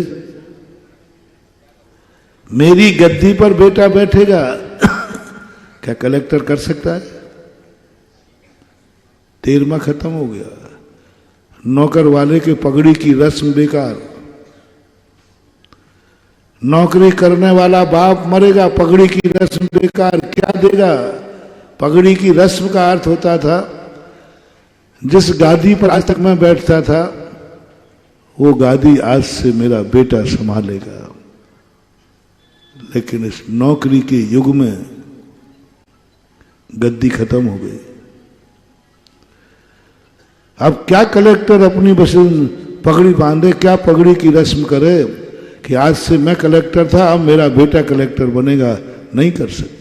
मेरी गद्दी पर बेटा बैठेगा। क्या कलेक्टर कर सकता है? 13वां खत्म हो गया। नौकर वाले के पगड़ी की रस्म बेकार। नौकरी करने वाला बाप मरेगा, पगड़ी की रस्म बेकार। क्या देगा? पगड़ी की रस्म का अर्थ होता था जिस गादी पर आज तक मैं बैठता था वो गादी आज से मेरा बेटा संभालेगा। लेकिन इस नौकरी के युग में गद्दी खत्म हो गई। अब क्या कलेक्टर अपनी बस पगड़ी बांधे, क्या पगड़ी की रस्म करे कि आज से मैं कलेक्टर था, अब मेरा बेटा कलेक्टर बनेगा? नहीं कर सकता।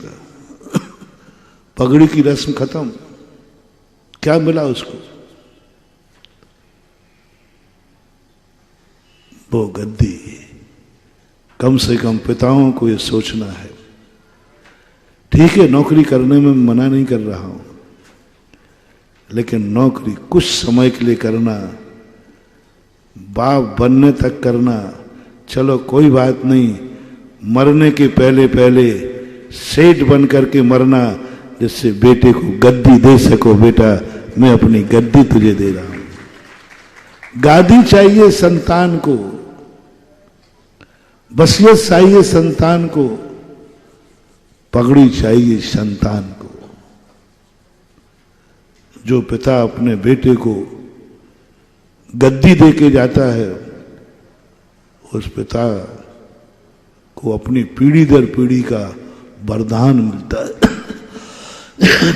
पगड़ी की रस्म खत्म। क्या मिला उसको? वो गद्दी। कम से कम पिताओं को ये सोचना है। ठीक है, नौकरी करने में मना नहीं कर रहा हूं, लेकिन नौकरी कुछ समय के लिए करना, बाप बनने तक करना, चलो कोई बात नहीं। मरने के पहले पहले सेठ बन करके मरना, जिससे बेटे को गद्दी दे सको। बेटा, मैं अपनी गद्दी तुझे दे रहा हूं। गादी चाहिए संतान को, वसीयत चाहिए संतान को, पगड़ी चाहिए संतान को। जो पिता अपने बेटे को गद्दी दे के जाता है, उस पिता को अपनी पीढ़ी दर पीढ़ी का वरदान मिलता है।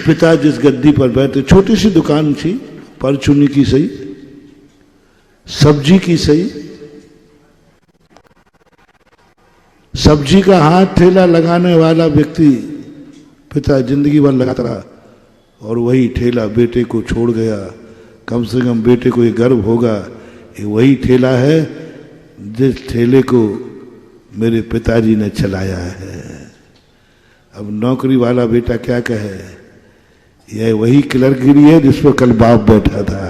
पिता जिस गद्दी पर बैठे, छोटी सी दुकान थी, परचूनी की सही, सब्जी की सही, सब्जी का हाथ ठेला लगाने वाला व्यक्ति पिता जिंदगी भर लगाता रहा, और वही ठेला बेटे को छोड़ गया। कम से कम बेटे को ये गर्व होगा, ये वही ठेला है जिस ठेले को मेरे पिताजी ने चलाया है। अब नौकरी वाला बेटा क्या कहे, यह वही क्लर्कगिरी है जिस पर कल बाप बैठा था।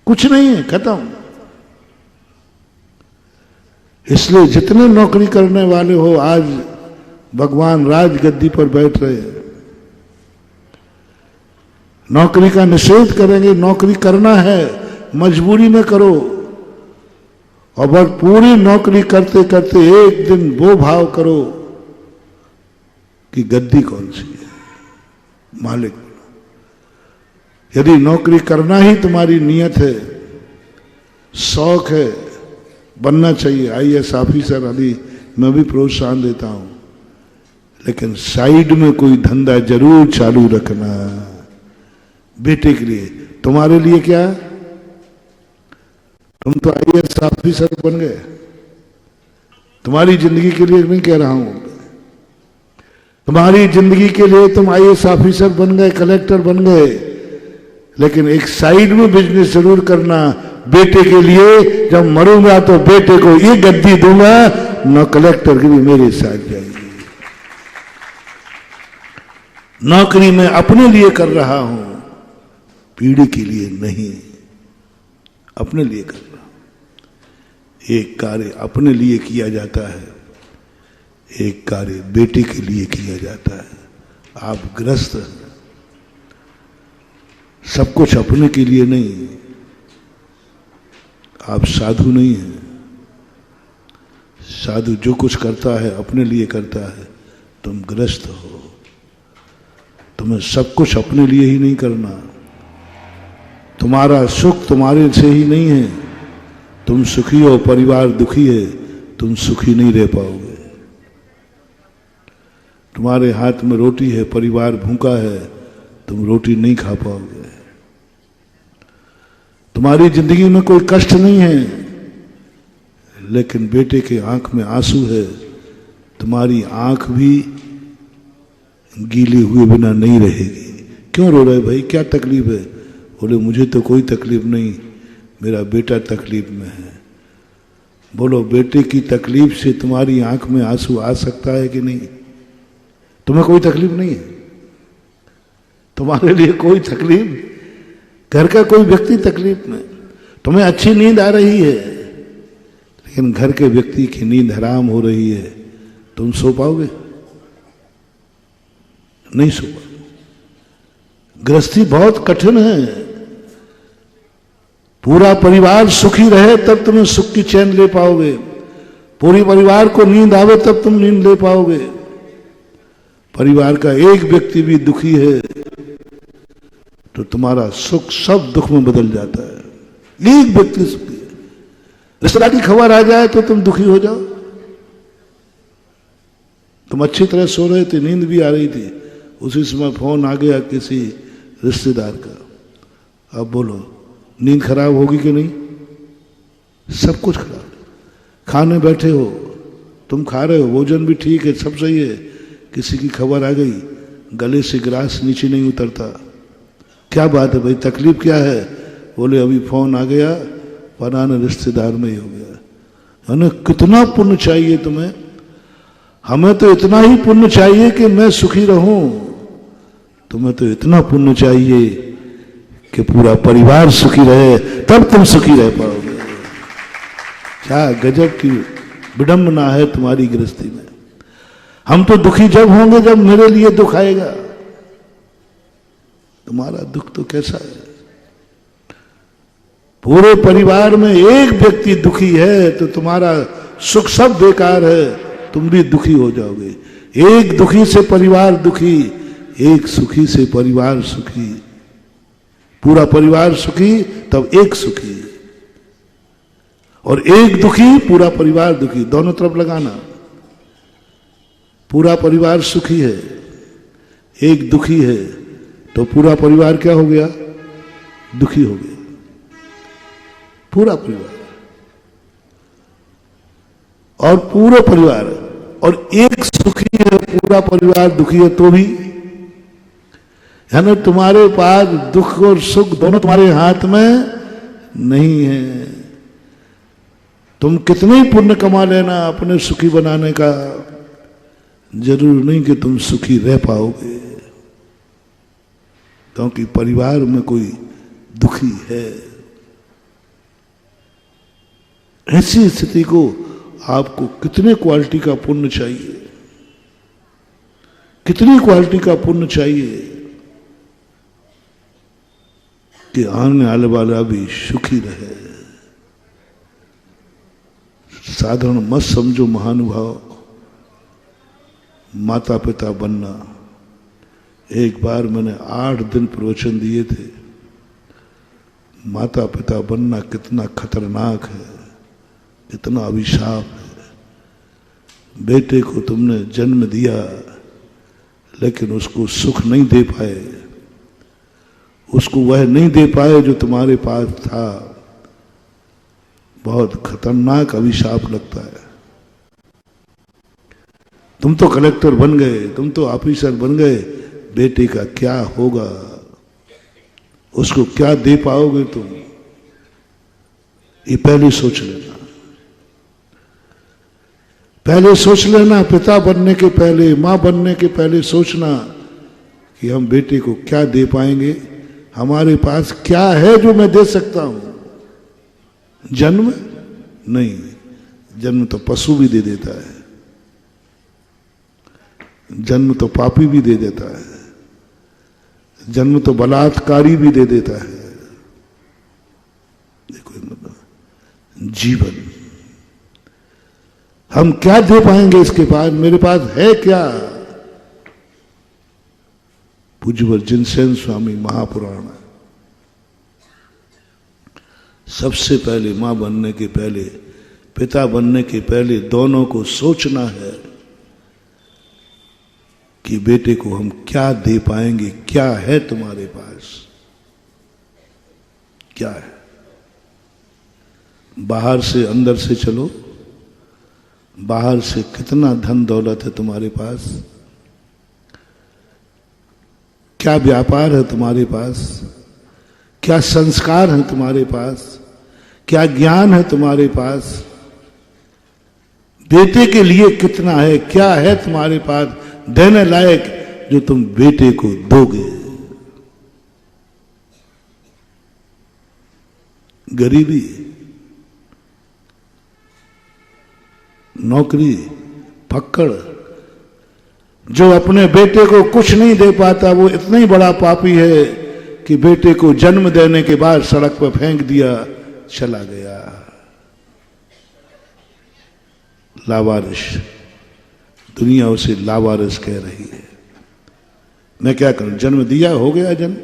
कुछ नहीं है, खत्म। इसलिए जितने नौकरी करने वाले हो, आज भगवान राज गद्दी पर बैठ रहे हैं। नौकरी का निषेध करेंगे, नौकरी करना है, मजबूरी में करो। और बस पूरी नौकरी करते करते एक दिन वो भाव करो कि गद्दी कौन सी है, मालिक बनो। यदि नौकरी करना ही तुम्हारी नियत है, शौक है, बनना चाहिए IAS ऑफिसर, अभी मैं भी प्रोत्साहन देता हूं, लेकिन साइड में कोई धंधा जरूर चालू रखना बेटे के लिए। तुम्हारे लिए क्या, तुम तो IAS ऑफिसर बन गए, तुम्हारी जिंदगी के लिए नहीं कह रहा हूं, तुम्हारी जिंदगी के लिए तुम IAS ऑफिसर बन गए, कलेक्टर बन गए, लेकिन एक साइड में बिजनेस जरूर करना बेटे के लिए। जब मरूंगा तो बेटे को ये गद्दी दूंगा, न कलेक्टर की भी मेरे साथ जाएगी। नौकरी में अपने लिए कर रहा हूं, पीढ़ी के लिए नहीं, अपने लिए कर रहा हूं। एक कार्य अपने लिए किया जाता है, एक कार्य बेटे के लिए किया जाता है। आप ग्रस्त हैं, सब कुछ अपने के लिए नहीं। आप साधु नहीं हैं। साधु जो कुछ करता है अपने लिए करता है। तुम ग्रस्त हो। तुम्हें सब कुछ अपने लिए ही नहीं करना। तुम्हारा सुख तुम्हारे से ही नहीं है। तुम सुखी हो, परिवार दुखी है, तुम सुखी नहीं रह पाओगे। तुम्हारे हाथ में रोटी है, परिवार भूखा है, तुम रोटी नहीं खा पाओगे। तुम्हारी जिंदगी में कोई कष्ट नहीं है, लेकिन बेटे के आंख में आंसू है, तुम्हारी आंख भी गीली हुए बिना नहीं रहेगी। क्यों रो रहे भाई, क्या तकलीफ है? बोले मुझे तो कोई तकलीफ नहीं, मेरा बेटा तकलीफ में है। बोलो बेटे की तकलीफ से तुम्हारी आंख में आंसू आ सकता है कि नहीं? तुम्हें कोई तकलीफ नहीं है, तुम्हारे लिए कोई तकलीफ, घर का कोई व्यक्ति तकलीफ में। तुम्हें अच्छी नींद आ रही है, लेकिन घर के व्यक्ति की नींद हराम हो रही है, तुम सो पाओगे? नहीं सो पाओगे। गृहस्थी बहुत कठिन है। पूरा परिवार सुखी रहे तब तुम्हें सुख की चैन ले पाओगे। पूरी परिवार को नींद आवे तब तुम नींद ले पाओगे। परिवार का एक व्यक्ति भी दुखी है तो तुम्हारा सुख सब दुख में बदल जाता है। एक व्यक्ति सुखी है, रिश्तेदार की खबर आ जाए तो तुम दुखी हो जाओ। तुम अच्छी तरह सो रहे थे, नींद भी आ रही थी, उसी समय फोन आ गया किसी रिश्तेदार का। अब बोलो नींद खराब होगी कि नहीं? सब कुछ खराब। खाने बैठे हो, तुम खा रहे हो, भोजन भी ठीक है, सब सही है, किसी की खबर आ गई, गले से गिलास नीचे नहीं उतरता। क्या बात है भाई, तकलीफ क्या है? बोले अभी फोन आ गया, फलाने रिश्तेदार में ही हो गया। यानी कितना पुण्य चाहिए तुम्हें? हमें तो इतना ही पुण्य चाहिए कि मैं सुखी रहूं। तुम्हें तो इतना पुण्य चाहिए कि पूरा परिवार सुखी रहे, तब तुम सुखी रह पाओगे। क्या गजब की विडंबना है तुम्हारी गृहस्थी में। हम तो दुखी जब होंगे जब मेरे लिए दुख आएगा। तुम्हारा दुख तो कैसा है? पूरे परिवार में एक व्यक्ति दुखी है तो तुम्हारा सुख सब बेकार है, तुम भी दुखी हो जाओगे। एक दुखी से परिवार दुखी, एक सुखी से परिवार सुखी। पूरा परिवार सुखी तब एक सुखी, और एक दुखी पूरा परिवार दुखी। दोनों तरफ लगाना। पूरा परिवार सुखी है, एक दुखी है, तो पूरा परिवार क्या हो गया? दुखी हो गया पूरा परिवार। और पूरा परिवार, और एक सुखी है, पूरा परिवार दुखी है तो भी, यानी तुम्हारे पास दुख और सुख दोनों तुम्हारे हाथ में नहीं है। तुम कितने ही पुण्य कमा लेना अपने सुखी बनाने का, जरूर नहीं कि तुम सुखी रह पाओगे, क्योंकि परिवार में कोई दुखी है। ऐसी स्थिति को आपको कितने क्वालिटी का पुण्य चाहिए, कितनी क्वालिटी का पुण्य चाहिए कि आने वाले वाला भी सुखी रहे। साधारण मत समझो महानुभाव। माता पिता बनना, एक बार मैंने 8 दिन प्रवचन दिए थे। माता पिता बनना कितना खतरनाक है, कितना अभिशाप है। बेटे को तुमने जन्म दिया लेकिन उसको सुख नहीं दे पाए, उसको वह नहीं दे पाए जो तुम्हारे पास था। बहुत खतरनाक अभिशाप लगता है। तुम तो कलेक्टर बन गए, तुम तो ऑफिसर बन गए, बेटे का क्या होगा? उसको क्या दे पाओगे तुम? ये पहले सोच लेना। पहले सोच लेना, पिता बनने के पहले, मां बनने के पहले सोचना कि हम बेटे को क्या दे पाएंगे, हमारे पास क्या है जो मैं दे सकता हूं। जन्म नहीं, जन्म तो पशु भी दे देता है, जन्म तो पापी भी दे देता है, जन्म तो बलात्कारी भी दे देता है। देखो जीवन हम क्या दे पाएंगे इसके पास? मेरे पास है क्या? पूज्यवर जिनसेन स्वामी महापुराण, सबसे पहले मां बनने के पहले, पिता बनने के पहले दोनों को सोचना है कि बेटे को हम क्या दे पाएंगे, क्या है तुम्हारे पास, क्या है। बाहर से अंदर से चलो, बाहर से कितना धन दौलत है तुम्हारे पास, क्या व्यापार है तुम्हारे पास, क्या संस्कार है तुम्हारे पास, क्या ज्ञान है तुम्हारे पास, बेटे के लिए कितना है, क्या है तुम्हारे पास देने लायक जो तुम बेटे को दोगे। गरीबी, नौकरी, फक्कड़, जो अपने बेटे को कुछ नहीं दे पाता वो इतना ही बड़ा पापी है कि बेटे को जन्म देने के बाद सड़क पर फेंक दिया, चला गया। लावारिस, दुनिया उसे लावारिस कह रही है। मैं क्या करूं? जन्म दिया, हो गया जन्म,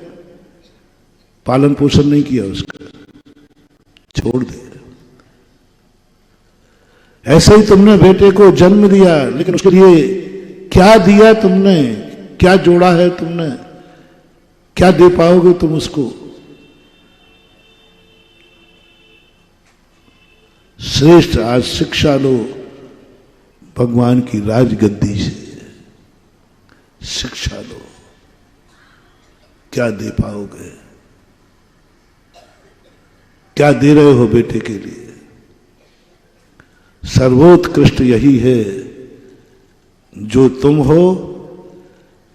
पालन पोषण नहीं किया उसका, छोड़ दे। ऐसे ही तुमने बेटे को जन्म दिया, लेकिन उसके लिए क्या दिया तुमने, क्या जोड़ा है तुमने, क्या दे पाओगे तुम उसको? श्रेष्ठ आज शिक्षा लो भगवान की राजगद्दी से, शिक्षा लो, क्या दे पाओगे, क्या दे रहे हो बेटे के लिए? सर्वोत्कृष्ट यही है जो तुम हो,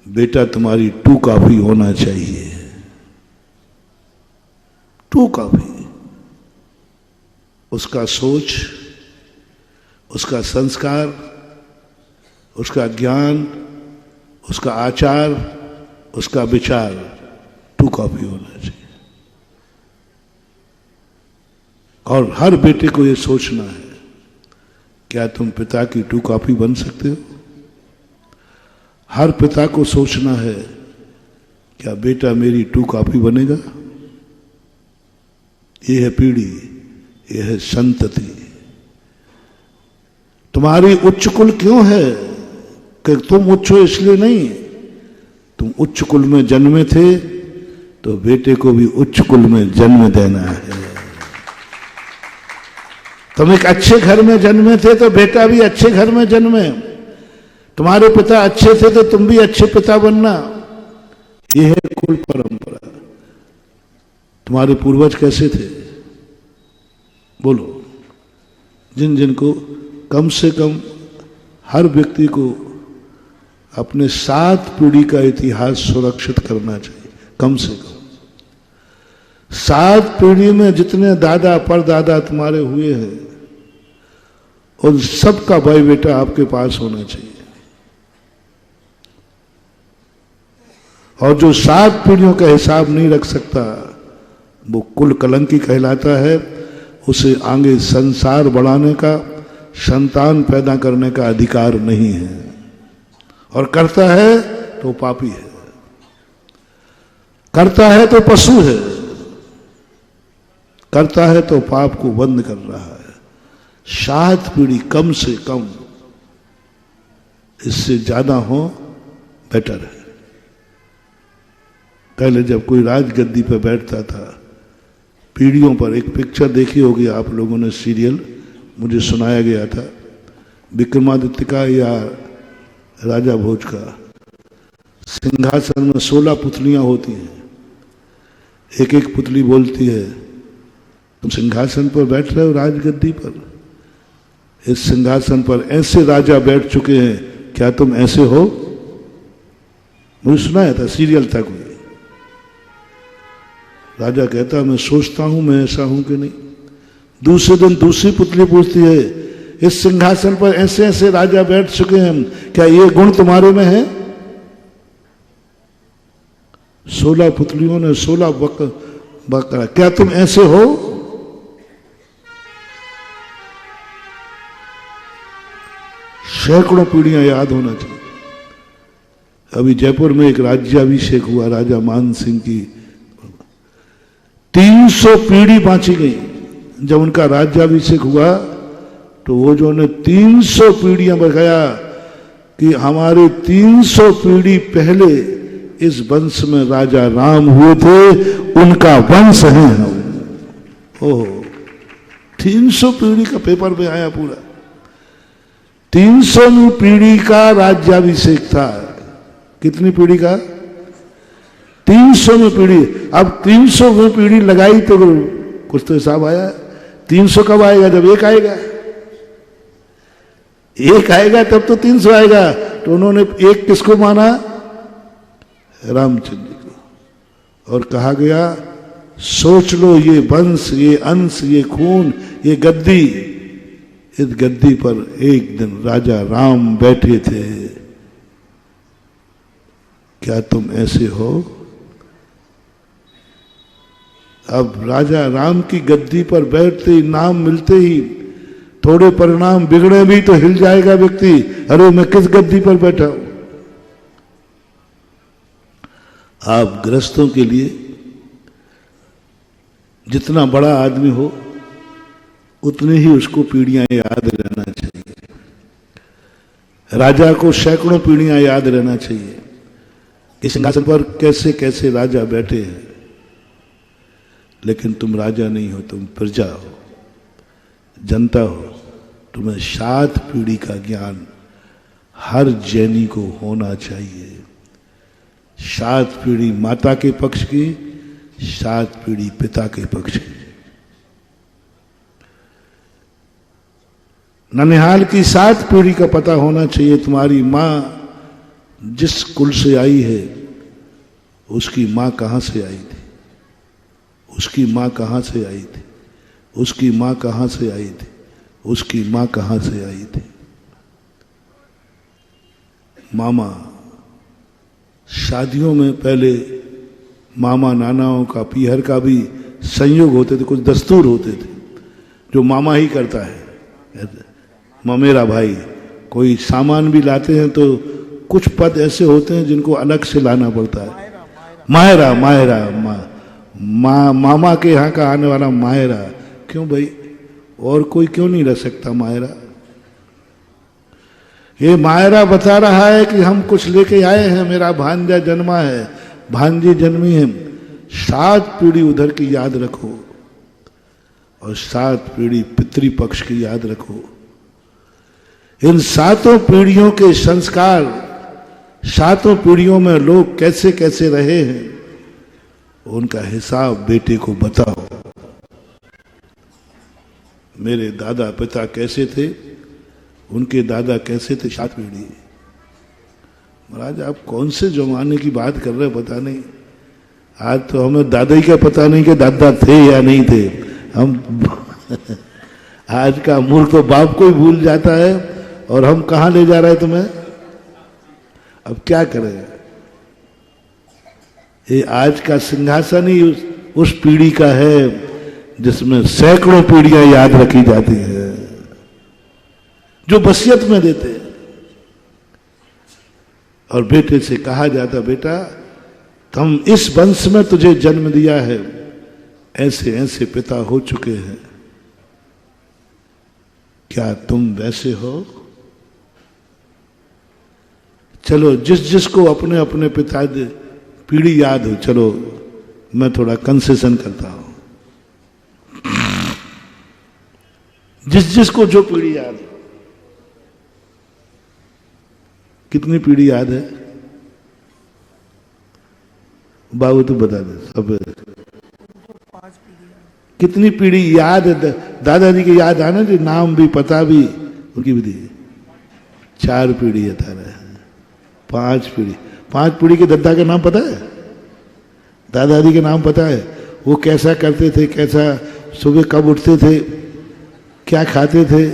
बेटा तुम्हारी 2 कॉपी होना चाहिए, 2 कॉपी। उसका सोच, उसका संस्कार, उसका ज्ञान, उसका आचार, उसका विचार 2 कॉपी होना चाहिए। और हर बेटे को यह सोचना है, क्या तुम पिता की 2 कॉपी बन सकते हो? हर पिता को सोचना है, क्या बेटा मेरी 2 कॉपी बनेगा? यह है पीढ़ी, यह है संतति। तुम्हारी उच्च कुल क्यों है? कि तुम उच्च हो इसलिए नहीं, तुम उच्च कुल में जन्मे थे तो बेटे को भी उच्च कुल में जन्म देना है। तुम एक अच्छे घर में जन्मे थे तो बेटा भी अच्छे घर में जन्मे। तुम्हारे पिता अच्छे थे तो तुम भी अच्छे पिता बनना। यह है कुल परंपरा। तुम्हारे पूर्वज कैसे थे बोलो? जिन जिनको कम से कम हर व्यक्ति को अपने 7 पीढ़ी का इतिहास सुरक्षित करना चाहिए, कम से कम 7 पीढ़ी में जितने दादा परदादा तुम्हारे हुए हैं उन सबका भाई बेटा आपके पास होना चाहिए। और जो 7 पीढ़ियों का हिसाब नहीं रख सकता वो कुल कलंकी कहलाता है। उसे आगे संसार बढ़ाने का, संतान पैदा करने का अधिकार नहीं है। और करता है तो पापी है, करता है तो पशु है, करता है तो पाप को बंद कर रहा है। 7 पीढ़ी कम से कम, इससे ज्यादा हो बेटर है। पहले जब कोई राजगद्दी पर बैठता था, पीढ़ियों पर एक पिक्चर देखी होगी आप लोगों ने, सीरियल मुझे सुनाया गया था, विक्रमादित्य का या राजा भोज का। सिंहासन में 16 पुतलियां होती हैं। एक एक पुतली बोलती है, तुम सिंहासन पर बैठ रहे हो राजगद्दी पर, इस सिंहासन पर ऐसे राजा बैठ चुके हैं, क्या तुम ऐसे हो? मुझे सुनाया था, सीरियल था कोई। राजा कहता मैं सोचता हूं मैं ऐसा हूं कि नहीं। दूसरे दिन दूसरी पुतली पूछती है, इस सिंहासन पर ऐसे ऐसे राजा बैठ चुके हैं, क्या ये गुण तुम्हारे में है? 16 पुतलियों ने 16 बकरा। क्या तुम ऐसे हो? सैकड़ों पीढ़ियां याद होना चाहिए। अभी जयपुर में एक राज्याभिषेक हुआ राजा मान सिंह की, 300 पीढ़ी बांची गई। जब उनका राज्याभिषेक हुआ तो वो जो ने 300 पीढ़ियां बताया कि हमारे 300 पीढ़ी पहले इस वंश में राजा राम हुए थे, उनका वंश है हम। ओह, 300 पीढ़ी का पेपर में आया पूरा। 300वीं पीढ़ी का राज्याभिषेक था। कितनी पीढ़ी का? 300वीं पीढ़ी। अब 300वीं पीढ़ी लगाई तो कुछ तो हिसाब आया। 300 कब आएगा? जब एक आएगा। एक आएगा तब तो 300 आएगा। तो उन्होंने एक किसको माना? रामचंद्र जी को। और कहा गया सोच लो, ये वंश, ये अंश, ये खून, ये गद्दी, इस गद्दी पर एक दिन राजा राम बैठे थे। क्या तुम ऐसे हो? अब राजा राम की गद्दी पर बैठते ही, नाम मिलते ही थोड़े परिणाम बिगड़े भी तो हिल जाएगा व्यक्ति। अरे मैं किस गद्दी पर बैठा हूं। आप गृहस्थों के लिए जितना बड़ा आदमी हो उतनी ही उसको पीढ़ियां याद रहना चाहिए। राजा को सैकड़ों पीढ़ियां याद रहना चाहिए कि सिंहासन पर कैसे कैसे राजा बैठे हैं। लेकिन तुम राजा नहीं हो, तुम प्रजा हो, जनता हो। तुम्हें 7 पीढ़ी का ज्ञान हर जैनी को होना चाहिए। 7 पीढ़ी माता के पक्ष की, 7 पीढ़ी पिता के पक्ष की। ननिहाल की 7 पीढ़ी का पता होना चाहिए। तुम्हारी माँ जिस कुल से आई है, उसकी माँ कहाँ से आई थी, उसकी माँ कहाँ से आई थी, उसकी माँ कहाँ से आई थी, उसकी माँ कहाँ से आई थी। मामा, शादियों में पहले मामा नानाओं का, पीहर का भी संयोग होते थे, कुछ दस्तूर होते थे जो मामा ही करता है। ममेरा भाई, कोई सामान भी लाते हैं तो कुछ पद ऐसे होते हैं जिनको अलग से लाना पड़ता है। मायरा, मायरा, मामा के यहाँ का आने वाला मायरा। क्यों भाई, और कोई क्यों नहीं रख सकता मायरा? ये मायरा बता रहा है कि हम कुछ लेके आए हैं, मेरा भांजा जन्मा है, भांजी जन्मी है। 7 पीढ़ी उधर की याद रखो और 7 पीढ़ी पितृपक्ष की याद रखो। इन 7 पीढ़ियों के संस्कार, 7 पीढ़ियों में लोग कैसे कैसे रहे हैं, उनका हिसाब बेटे को बताओ। मेरे दादा पिता कैसे थे, उनके दादा कैसे थे, 7 पीढ़ी। महाराज आप कौन से जमाने की बात कर रहे हैं पता नहीं। आज तो हमें दादा ही का पता नहीं कि दादा थे या नहीं थे। हम आज का मूर्ख तो बाप को ही भूल जाता है, और हम कहाँ ले जा रहे हैं तुम्हें। अब क्या करें। ये आज का सिंहासन ही उस पीढ़ी का है जिसमें सैकड़ों पीढ़ियां याद रखी जाती है, जो वसीयत में देते हैं। और बेटे से कहा जाता, बेटा हम इस वंश में तुझे जन्म दिया है, ऐसे ऐसे पिता हो चुके हैं, क्या तुम वैसे हो? चलो जिस जिसको अपने अपने पिता पीढ़ी याद हो, चलो मैं थोड़ा कंसेशन करता हूं। जिस जिसको जो पीढ़ी याद हो। कितनी पीढ़ी याद है बाबू, तो बता दे सब। कितनी पीढ़ी याद है? दादाजी की याद आना जी, नाम भी पता भी उनकी भी दी। 4 पीढ़ी है तारा, 5 पीढ़ी। 5 पीढ़ी के दादा का नाम पता है? दादाजी के नाम पता है? वो कैसा करते थे, कैसा सुबह कब उठते थे, क्या खाते थे,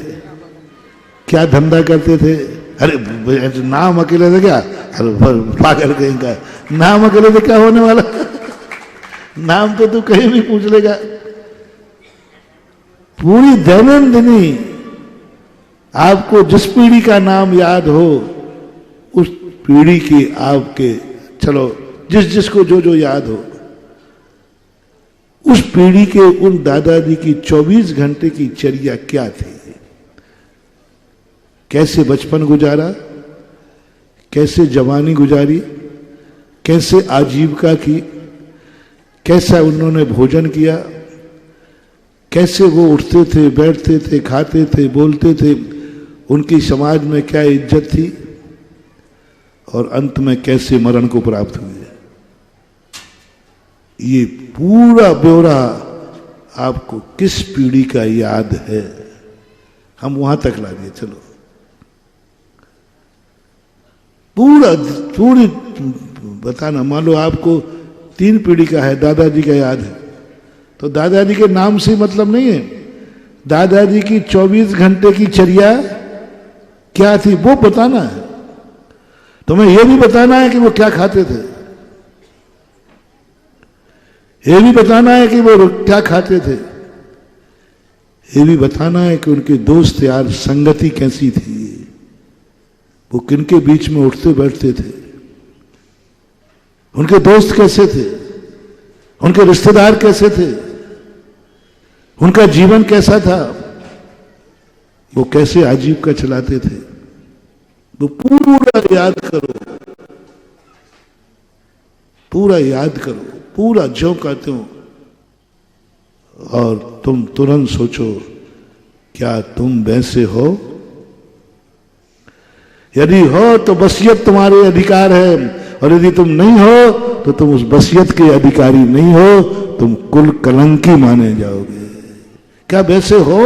क्या धंधा करते थे? अरे नाम अकेले था क्या? अरे पागल कहीं का। नाम अकेले से क्या होने वाला? नाम तो तू कहीं भी पूछ लेगा। पूरी दैनंदिनी आपको जिस पीढ़ी का नाम याद हो, उस पीढ़ी की आपके, चलो जिस जिसको जो जो याद हो, उस पीढ़ी के उन दादाजी की 24 घंटे की चर्या क्या थी? कैसे बचपन गुजारा, कैसे जवानी गुजारी, कैसे आजीविका की, कैसा उन्होंने भोजन किया, कैसे वो उठते थे, बैठते थे, खाते थे, बोलते थे, उनकी समाज में क्या इज्जत थी, और अंत में कैसे मरण को प्राप्त हुए। ये पूरा ब्यौरा आपको किस पीढ़ी का याद है, हम वहां तक ला दिए। चलो पूरी बताना। मान लो आपको 3 पीढ़ी का है, दादाजी का याद है, तो दादाजी के नाम से मतलब नहीं है, दादाजी की 24 घंटे की चर्या क्या थी वो बताना है। तुम्हें यह भी बताना है कि वो क्या खाते थे, ये भी बताना है कि वो क्या खाते थे, ये भी बताना है कि उनके दोस्त यार संगति कैसी थी, वो किनके बीच में उठते बैठते थे, उनके दोस्त कैसे थे, उनके रिश्तेदार कैसे थे, उनका जीवन कैसा था, वो कैसे आजीविका चलाते थे, वो पूरा याद करो, पूरा याद करो, पूरा जो कहते हो, और तुम तुरंत सोचो क्या तुम वैसे हो? यदि हो तो वसीयत तुम्हारे अधिकार है, और यदि तुम नहीं हो तो तुम उस वसीयत के अधिकारी नहीं हो, तुम कुल कलंकी माने जाओगे। क्या वैसे हो?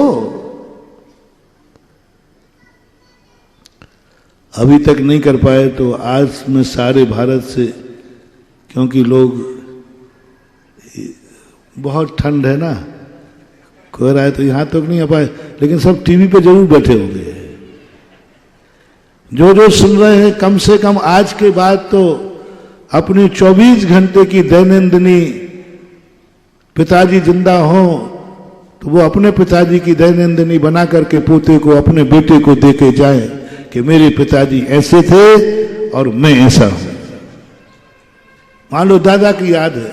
अभी तक नहीं कर पाए तो आज में सारे भारत से, क्योंकि लोग, बहुत ठंड है ना, कोई रहा है तो यहां तक नहीं आ पाए, लेकिन सब टीवी पे जरूर बैठे होंगे। जो जो सुन रहे हैं, कम से कम आज के बाद तो अपनी 24 घंटे की दैनंदिनी, पिताजी जिंदा हो तो वो अपने पिताजी की दैनंदिनी बना करके पोते को, अपने बेटे को दे के जाए कि मेरे पिताजी ऐसे थे और मैं ऐसा हूं। मान लो दादा की याद है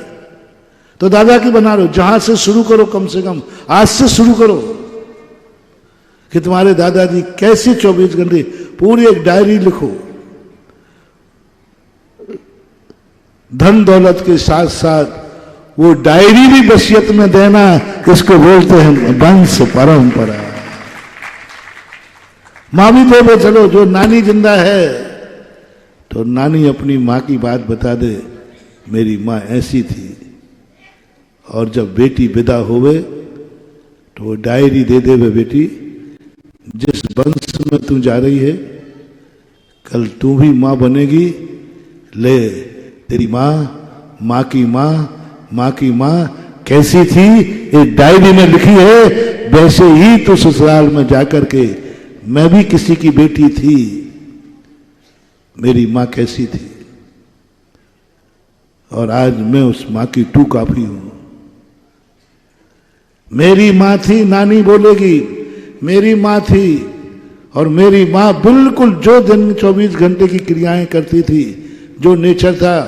तो दादा की बना लो, जहां से शुरू करो, कम से कम आज से शुरू करो कि तुम्हारे दादाजी कैसे 24 घंटे, पूरी एक डायरी लिखो। धन दौलत के साथ साथ वो डायरी भी वसीयत में देना, किसको बोलते हैं वंश परंपरा। माँ भी दे, चलो जो नानी जिंदा है तो नानी अपनी माँ की बात बता दे, मेरी माँ ऐसी थी। और जब बेटी विदा होवे तो वो डायरी दे दे, बेटी जिस वंश में तू जा रही है कल तू भी माँ बनेगी, ले तेरी माँ, माँ की माँ, माँ की माँ कैसी थी एक डायरी में लिखी है, वैसे ही तो ससुराल में जाकर के मैं भी किसी की बेटी थी, मेरी माँ कैसी थी, और आज मैं उस माँ की 2 कॉपी हूं। मेरी माँ थी, नानी बोलेगी मेरी माँ थी, और मेरी माँ बिल्कुल जो दिन 24 घंटे की क्रियाएं करती थी, जो नेचर था,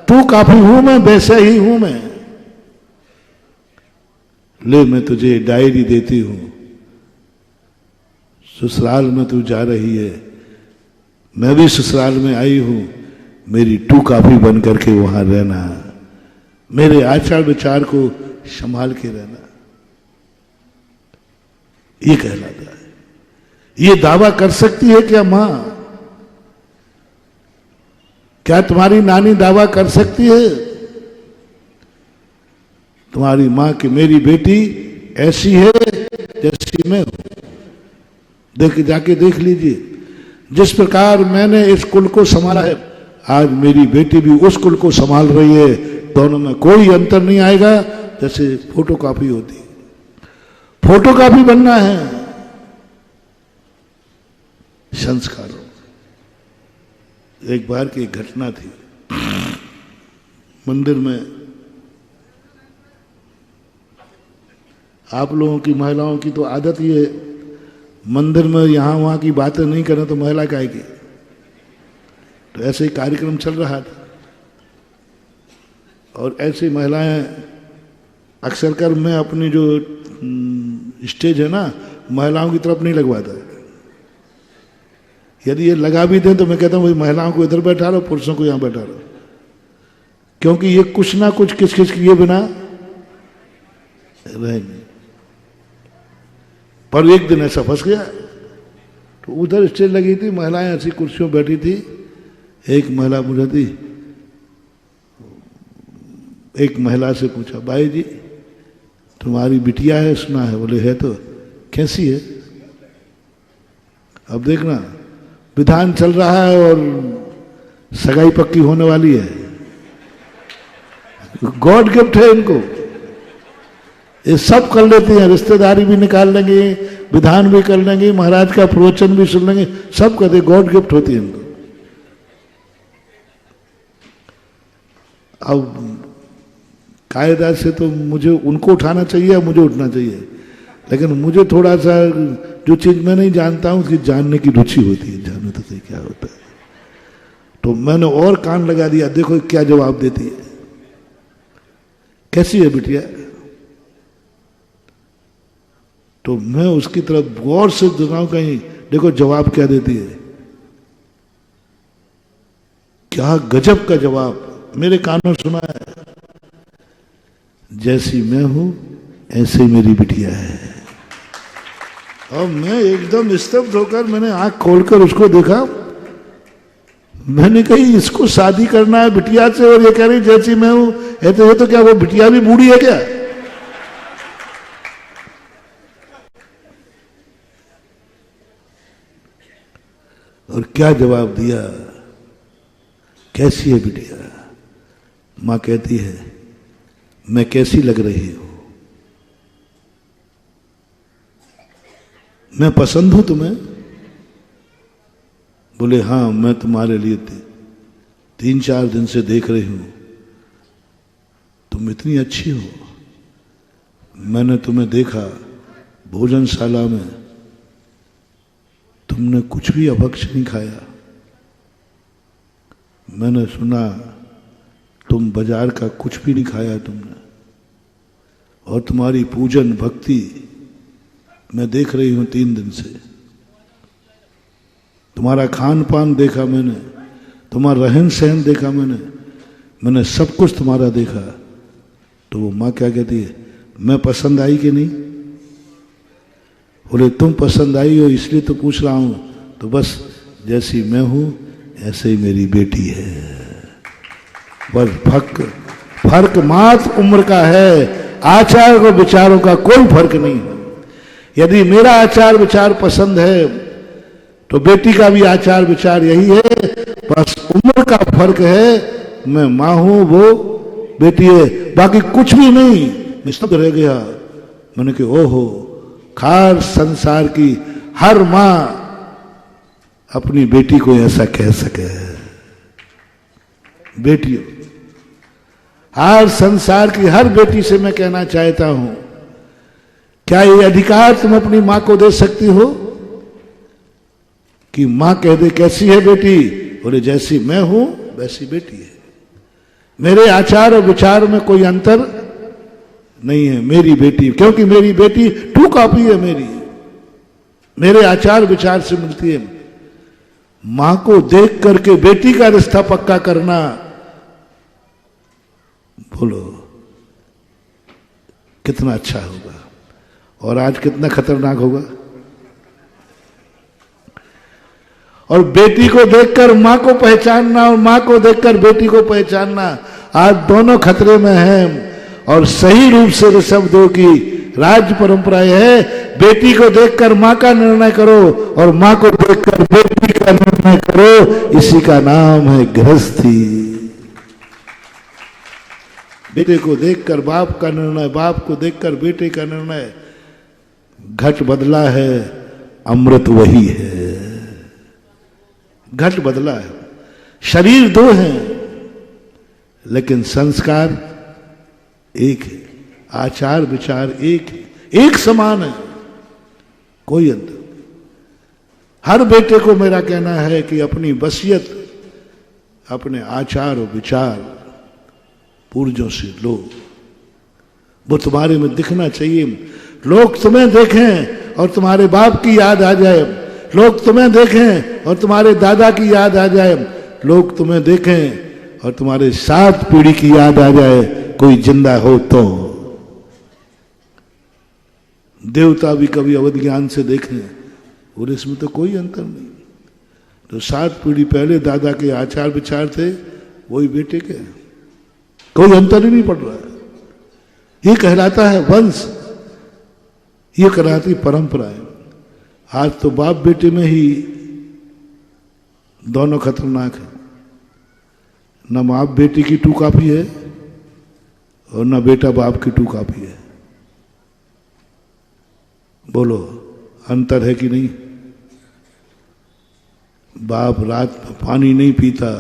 2 कॉपी हूं मैं, वैसे ही हूं मैं। ले मैं तुझे डायरी देती हूं, ससुराल में तू जा रही है, मैं भी ससुराल में आई हूं, मेरी 2 कॉपी बन करके वहां रहना, मेरे आचार विचार को संभाल के रहना। ये कहलाता है। ये दावा कर सकती है क्या मां? क्या तुम्हारी नानी दावा कर सकती है? तुम्हारी मां की मेरी बेटी ऐसी है जैसी मैं हूं। जाके देख लीजिए, जिस प्रकार मैंने इस कुल को संभाला है, आज मेरी बेटी भी उस कुल को संभाल रही है। दोनों में कोई अंतर नहीं आएगा, जैसे फोटोकॉपी होती है। फोटोकॉपी बनना है संस्कारों। एक बार की एक घटना थी, मंदिर में आप लोगों की महिलाओं की तो आदत ही है, मंदिर में यहाँ वहाँ की बातें नहीं करें तो महिला क्या की। तो ऐसे ही कार्यक्रम चल रहा था और ऐसी महिलाएं अक्सर कर मैं अपनी जो स्टेज है ना महिलाओं की तरफ नहीं लगवाता। यदि ये लगा भी दें तो मैं कहता हूँ भाई महिलाओं को इधर बैठा लो, पुरुषों को यहाँ बैठा लो, क्योंकि ये कुछ ना कुछ किस किस किए बिना रहेंगे। पर एक दिन ऐसा फंस गया, तो उधर स्टेज लगी थी, महिलाएं ऐसी कुर्सियों बैठी थी। एक महिला पूछा थी, एक महिला से पूछा, भाई जी तुम्हारी बिटिया है सुना है? बोले है। तो कैसी है? अब देखना विधान चल रहा है और सगाई पक्की होने वाली है। गॉड गिफ्ट है इनको, ये सब कर लेती हैं, रिश्तेदारी भी निकाल लेंगे, विधान भी कर लेंगे, महाराज का प्रवचन भी सुन लेंगे, सब कहते गॉड गिफ्ट होती है इनको। अब कायदा से तो मुझे उनको उठाना चाहिए या मुझे उठना चाहिए, लेकिन मुझे थोड़ा सा जो चीज मैं नहीं जानता हूं उसकी जानने की रुचि होती है, जानने तो सही क्या होता है। तो मैंने और कान लगा दिया, देखो क्या जवाब देती है। कैसी है बिटिया? तो मैं उसकी तरफ गौर से दिखाऊं कहीं, देखो जवाब क्या देती है। क्या गजब का जवाब मेरे कानों सुना है। जैसी मैं हूं ऐसे मेरी बिटिया है। और मैं एकदम स्तब्ध होकर मैंने आंख खोलकर उसको देखा। मैंने कही इसको शादी करना है बिटिया से और ये कह रही जैसी मैं हूं। ये तो क्या वो बिटिया भी बूढ़ी है क्या? और क्या जवाब दिया, कैसी है बिटिया? मां कहती है मैं कैसी लग रही हूं? मैं पसंद हूं तुम्हें? बोले हाँ, मैं तुम्हारे लिए 3-4 दिन से देख रही हूं, तुम इतनी अच्छी हो। मैंने तुम्हें देखा भोजनशाला में, तुमने कुछ भी अभक्ष नहीं खाया। मैंने सुना तुम बाजार का कुछ भी नहीं खाया तुमने, और तुम्हारी पूजन भक्ति मैं देख रही हूं 3 दिन से। तुम्हारा खान पान देखा मैंने, तुम्हारा रहन सहन देखा मैंने सब कुछ तुम्हारा देखा। तो वो माँ क्या कहती है, मैं पसंद आई कि नहीं? बोले तुम पसंद आई हो इसलिए तो पूछ रहा हूं। तो बस जैसी मैं हूं ऐसे ही मेरी बेटी है। बस फर्क मात्र उम्र का है, आचार और विचारों का कोई फर्क नहीं। यदि मेरा आचार विचार पसंद है तो बेटी का भी आचार विचार यही है, बस उम्र का फर्क है। मैं मां हूं, वो बेटी है, बाकी कुछ भी नहीं। निस्तब्ध रह गया। मैंने कहा ओहो, खार संसार की हर मां अपनी बेटी को ऐसा कह सके। बेटियों, हर संसार की हर बेटी से मैं कहना चाहता हूं, क्या ये अधिकार तुम अपनी मां को दे सकती हो कि मां कह दे कैसी है बेटी? बोले जैसी मैं हूं वैसी बेटी है। मेरे आचार और विचार में कोई अंतर नहीं है। मेरी बेटी, क्योंकि मेरी बेटी टू कॉपी है मेरे आचार विचार से मिलती है। मां को देख करके बेटी का रिश्ता पक्का करना, बोलो कितना अच्छा होगा और आज कितना खतरनाक होगा। और बेटी को देखकर मां को पहचानना और मां को देखकर बेटी को पहचानना, आज दोनों खतरे में हैं। और सही रूप से ऋषभदेव की राज्य परंपरा है, बेटी को देखकर मां का निर्णय करो और मां को देखकर बेटी का निर्णय करो। इसी का नाम है गृहस्थी। बेटे को देखकर बाप का निर्णय, बाप को देखकर बेटे का निर्णय। घट बदला है, अमृत वही है। घट बदला है, शरीर 2 हैं लेकिन संस्कार एक है, आचार विचार एक है, एक समान है, कोई अंतर। हर बेटे को मेरा कहना है कि अपनी वसीयत, अपने आचार और विचार पूर्वजों से लो, वो तुम्हारे में दिखना चाहिए। लोग तुम्हें देखें और तुम्हारे बाप की याद आ जाए, लोग तुम्हें देखें और तुम्हारे दादा की याद आ जाए, लोग तुम्हें देखें और तुम्हारे 7 पीढ़ी की याद आ जाए, कोई जिंदा हो तो। देवता भी कभी अवध ज्ञान से देखें और इसमें तो कोई अंतर नहीं। तो 7 पीढ़ी पहले दादा के आचार विचार थे, वही बेटे के, कोई अंतर ही नहीं पड़ रहा है। ये कहलाता है वंश, ये कहलाती परंपरा है। आज तो बाप बेटे में ही दोनों खतरनाक है। न बाप बेटे की 2 कॉपी है और न बेटा बाप की 2 कॉपी है। बोलो अंतर है कि नहीं? बाप रात में पानी नहीं पीता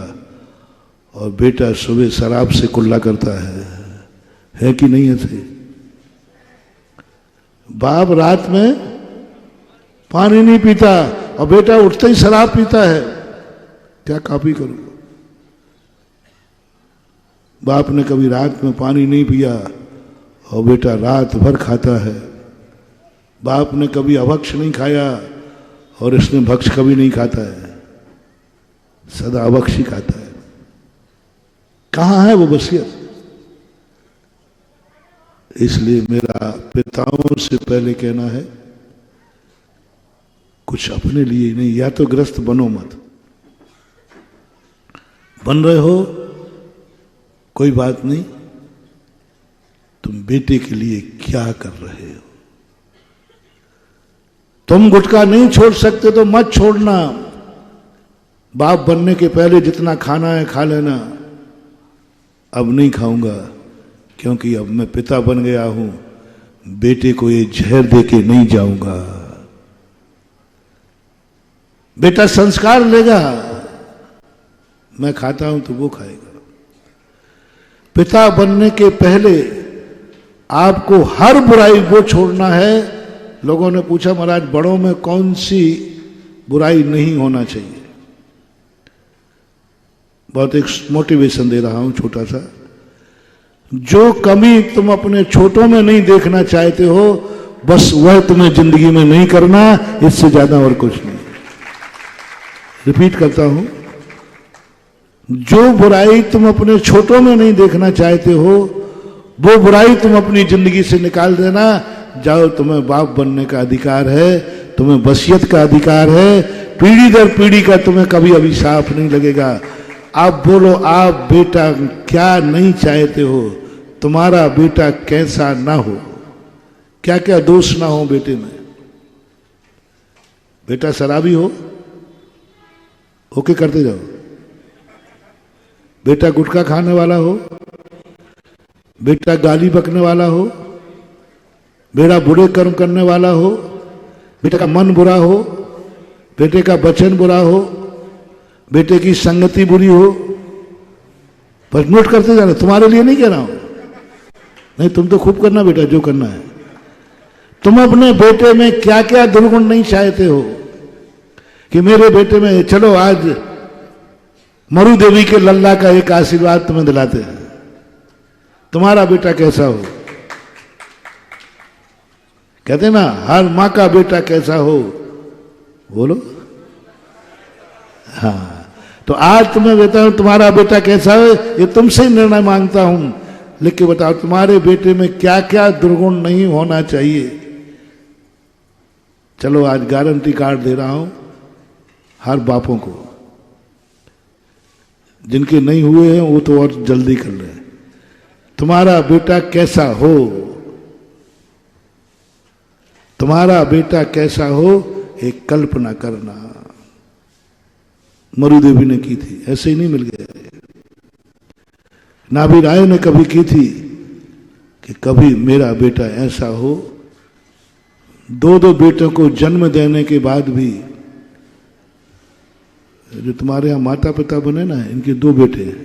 और बेटा सुबह शराब से कुल्ला करता है कि नहीं? ऐसे बाप रात में पानी नहीं पीता और बेटा उठते ही शराब पीता है, क्या कॉपी करूं? बाप ने कभी रात में पानी नहीं पिया और बेटा रात भर खाता है। बाप ने कभी अभक्ष नहीं खाया और इसने भक्ष कभी नहीं खाता है, सदा अभक्ष ही खाता है। कहां है वो वसीयत? इसलिए मेरा पिताओं से पहले कहना है, कुछ अपने लिए नहीं, या तो ग्रस्त बनो मत, बन रहे हो कोई बात नहीं, तुम बेटे के लिए क्या कर रहे हो? तुम गुटखा नहीं छोड़ सकते तो मत छोड़ना। बाप बनने के पहले जितना खाना है खा लेना, अब नहीं खाऊंगा क्योंकि अब मैं पिता बन गया हूं, बेटे को ये जहर दे के नहीं जाऊंगा। बेटा संस्कार लेगा, मैं खाता हूं तो वो खाएगा। पिता बनने के पहले आपको हर बुराई वो छोड़ना है। लोगों ने पूछा महाराज बड़ों में कौन सी बुराई नहीं होना चाहिए? बहुत एक मोटिवेशन दे रहा हूं छोटा सा। जो कमी तुम अपने छोटों में नहीं देखना चाहते हो, बस वह तुम्हें जिंदगी में नहीं करना, इससे ज्यादा और कुछ नहीं। रिपीट करता हूं, जो बुराई तुम अपने छोटों में नहीं देखना चाहते हो, वो बुराई तुम अपनी जिंदगी से निकाल देना। जाओ, तुम्हें बाप बनने का अधिकार है, तुम्हें वसीयत का अधिकार है, पीढ़ी दर पीढ़ी का तुम्हें कभी अभिशाप नहीं लगेगा। आप बोलो, आप बेटा क्या नहीं चाहते हो? तुम्हारा बेटा कैसा ना हो, क्या क्या दोष ना हो बेटे में। बेटा शराबी हो, ओके करते जाओ। बेटा गुटखा खाने वाला हो, बेटा गाली बकने वाला हो, बेटा बुरे कर्म करने वाला हो, बेटे का मन बुरा हो, बेटे का वचन बुरा हो, बेटे की संगति बुरी हो, पर नोट करते जाना। तुम्हारे लिए नहीं कह रहा हूं, नहीं तुम तो खूब करना बेटा जो करना है। तुम अपने बेटे में क्या क्या दुर्गुण नहीं चाहते हो कि मेरे बेटे में, चलो आज मरु देवी के लल्ला का एक आशीर्वाद तुम्हें दिलाते हैं, तुम्हारा बेटा कैसा हो। कहते ना हर माँ का बेटा कैसा हो, बोलो। हाँ, तो आज तुम्हें देता हूं तुम्हारा बेटा कैसा हो, ये तुमसे ही निर्णय मांगता हूं। लिख के बताओ तुम्हारे बेटे में क्या क्या दुर्गुण नहीं होना चाहिए। चलो आज गारंटी कार्ड दे रहा हूं हर बापों को, जिनके नहीं हुए हैं वो तो और जल्दी कर ले। तुम्हारा बेटा कैसा हो, तुम्हारा बेटा कैसा हो, एक कल्पना करना। मरुदेवी ने की थी, ऐसे ही नहीं मिल गया। नाभि राय ने कभी की थी कि कभी मेरा बेटा ऐसा हो। 2 बेटों को जन्म देने के बाद भी, जो तुम्हारे यहां माता पिता बने ना, इनके 2 बेटे हैं,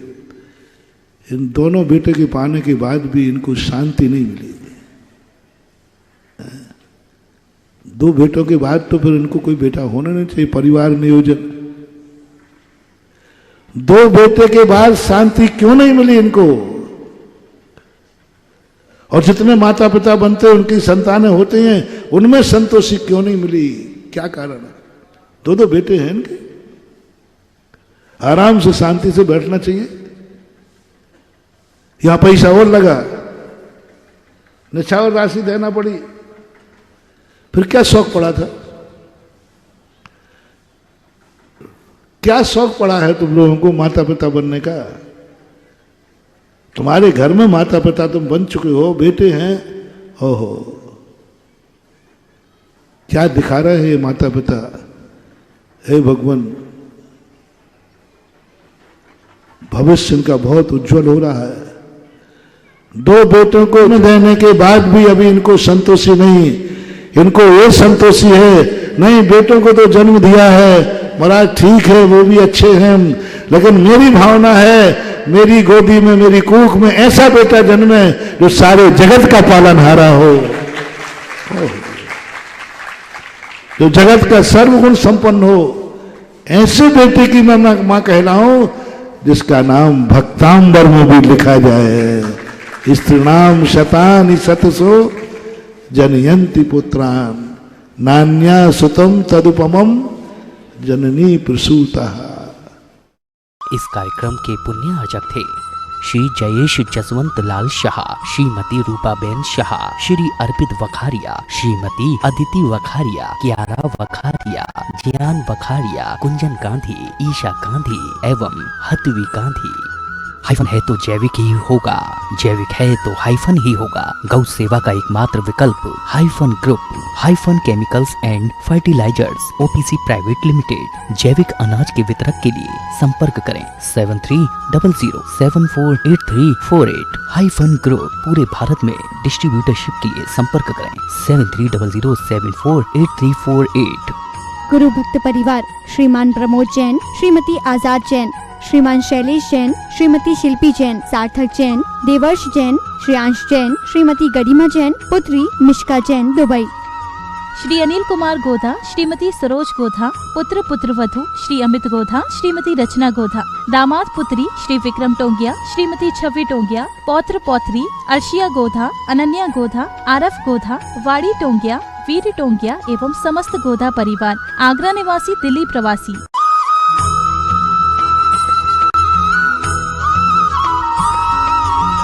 इन दोनों बेटे के पाने के बाद भी इनको शांति नहीं मिली। दो बेटों के बाद तो फिर इनको कोई बेटा होना नहीं चाहिए, परिवार नियोजन। दो बेटे के बाद शांति क्यों नहीं मिली इनको? और जितने माता पिता बनते हैं, उनकी संतानें होती हैं, उनमें संतोषी क्यों नहीं मिली? क्या कारण है? दो दो बेटे हैं इनके, आराम से शांति से बैठना चाहिए। यहां पैसा और लगा, निछावर राशि देना पड़ी, फिर क्या शौक पड़ा था? क्या शौक पड़ा है तुम लोगों को माता पिता बनने का? तुम्हारे घर में माता पिता तुम बन चुके हो, बेटे हैं। ओहो, क्या दिखा रहे हैं ये माता पिता? हे भगवान, भविष्य इनका बहुत उज्जवल हो रहा है। दो बेटों को देने के बाद भी अभी इनको संतोषी नहीं। इनको ये संतोषी है, नहीं बेटों को तो जन्म दिया है महाराज, ठीक है, वो भी अच्छे हैं, लेकिन मेरी भावना है मेरी गोदी में, मेरी कूख में ऐसा बेटा जन्मे जो सारे जगत का पालनहारा हो, जो जगत का सर्वगुण संपन्न हो। ऐसे बेटे की मैं मां कहलाऊं जिसका नाम भक्तांबर में भी लिखा जाए। स्त्रीणाम शतानि शतसो जनयन्ति पुत्रान नान्या सुतम तदुपमम जननी प्रसूता। इस कार्यक्रम के पुण्यार्चक थे श्री जयेश जसवंत लाल शाह, श्रीमती रूपाबेन शाह, श्री अर्पित वखारिया, श्रीमती अदिति वखारिया, कियारा वखारिया, जियान वखारिया, कुंजन गांधी, ईशा गांधी एवं हतवी गांधी। हाइफन है तो जैविक ही होगा, जैविक है तो हाइफन ही होगा। गौ सेवा का एकमात्र विकल्प hyphen group, hyphen chemicals and fertilisers, OPC private limited. जैविक अनाज के वितरक के लिए संपर्क करें 7300748348। हाइफन ग्रुप पूरे भारत में डिस्ट्रीब्यूटरशिप के लिए संपर्क करें 7300748348। गुरु भक्त परिवार श्रीमान प्रमोद जैन, श्रीमती आजाद जैन, श्रीमान शैलेश जैन, श्रीमती शिल्पी जैन, सार्थक जैन, देवर्ष जैन, श्रेयांश जैन, श्रीमती गरिमा जैन, पुत्री मिश्का जैन, दुबई। श्री अनिल कुमार गोधा, श्रीमती सरोज गोधा, पुत्र पुत्रवधु श्री अमित गोधा, श्रीमती रचना गोधा, दामाद पुत्री श्री विक्रम टोंगिया, श्रीमती छवि टोंगिया, पौत्र पौत्री अर्शिया गोधा, अनन्या गोधा, आरफ गोधा, वाड़ी टोंगिया, वीर टोंगिया एवं समस्त गोधा परिवार, आगरा निवासी दिल्ली प्रवासी।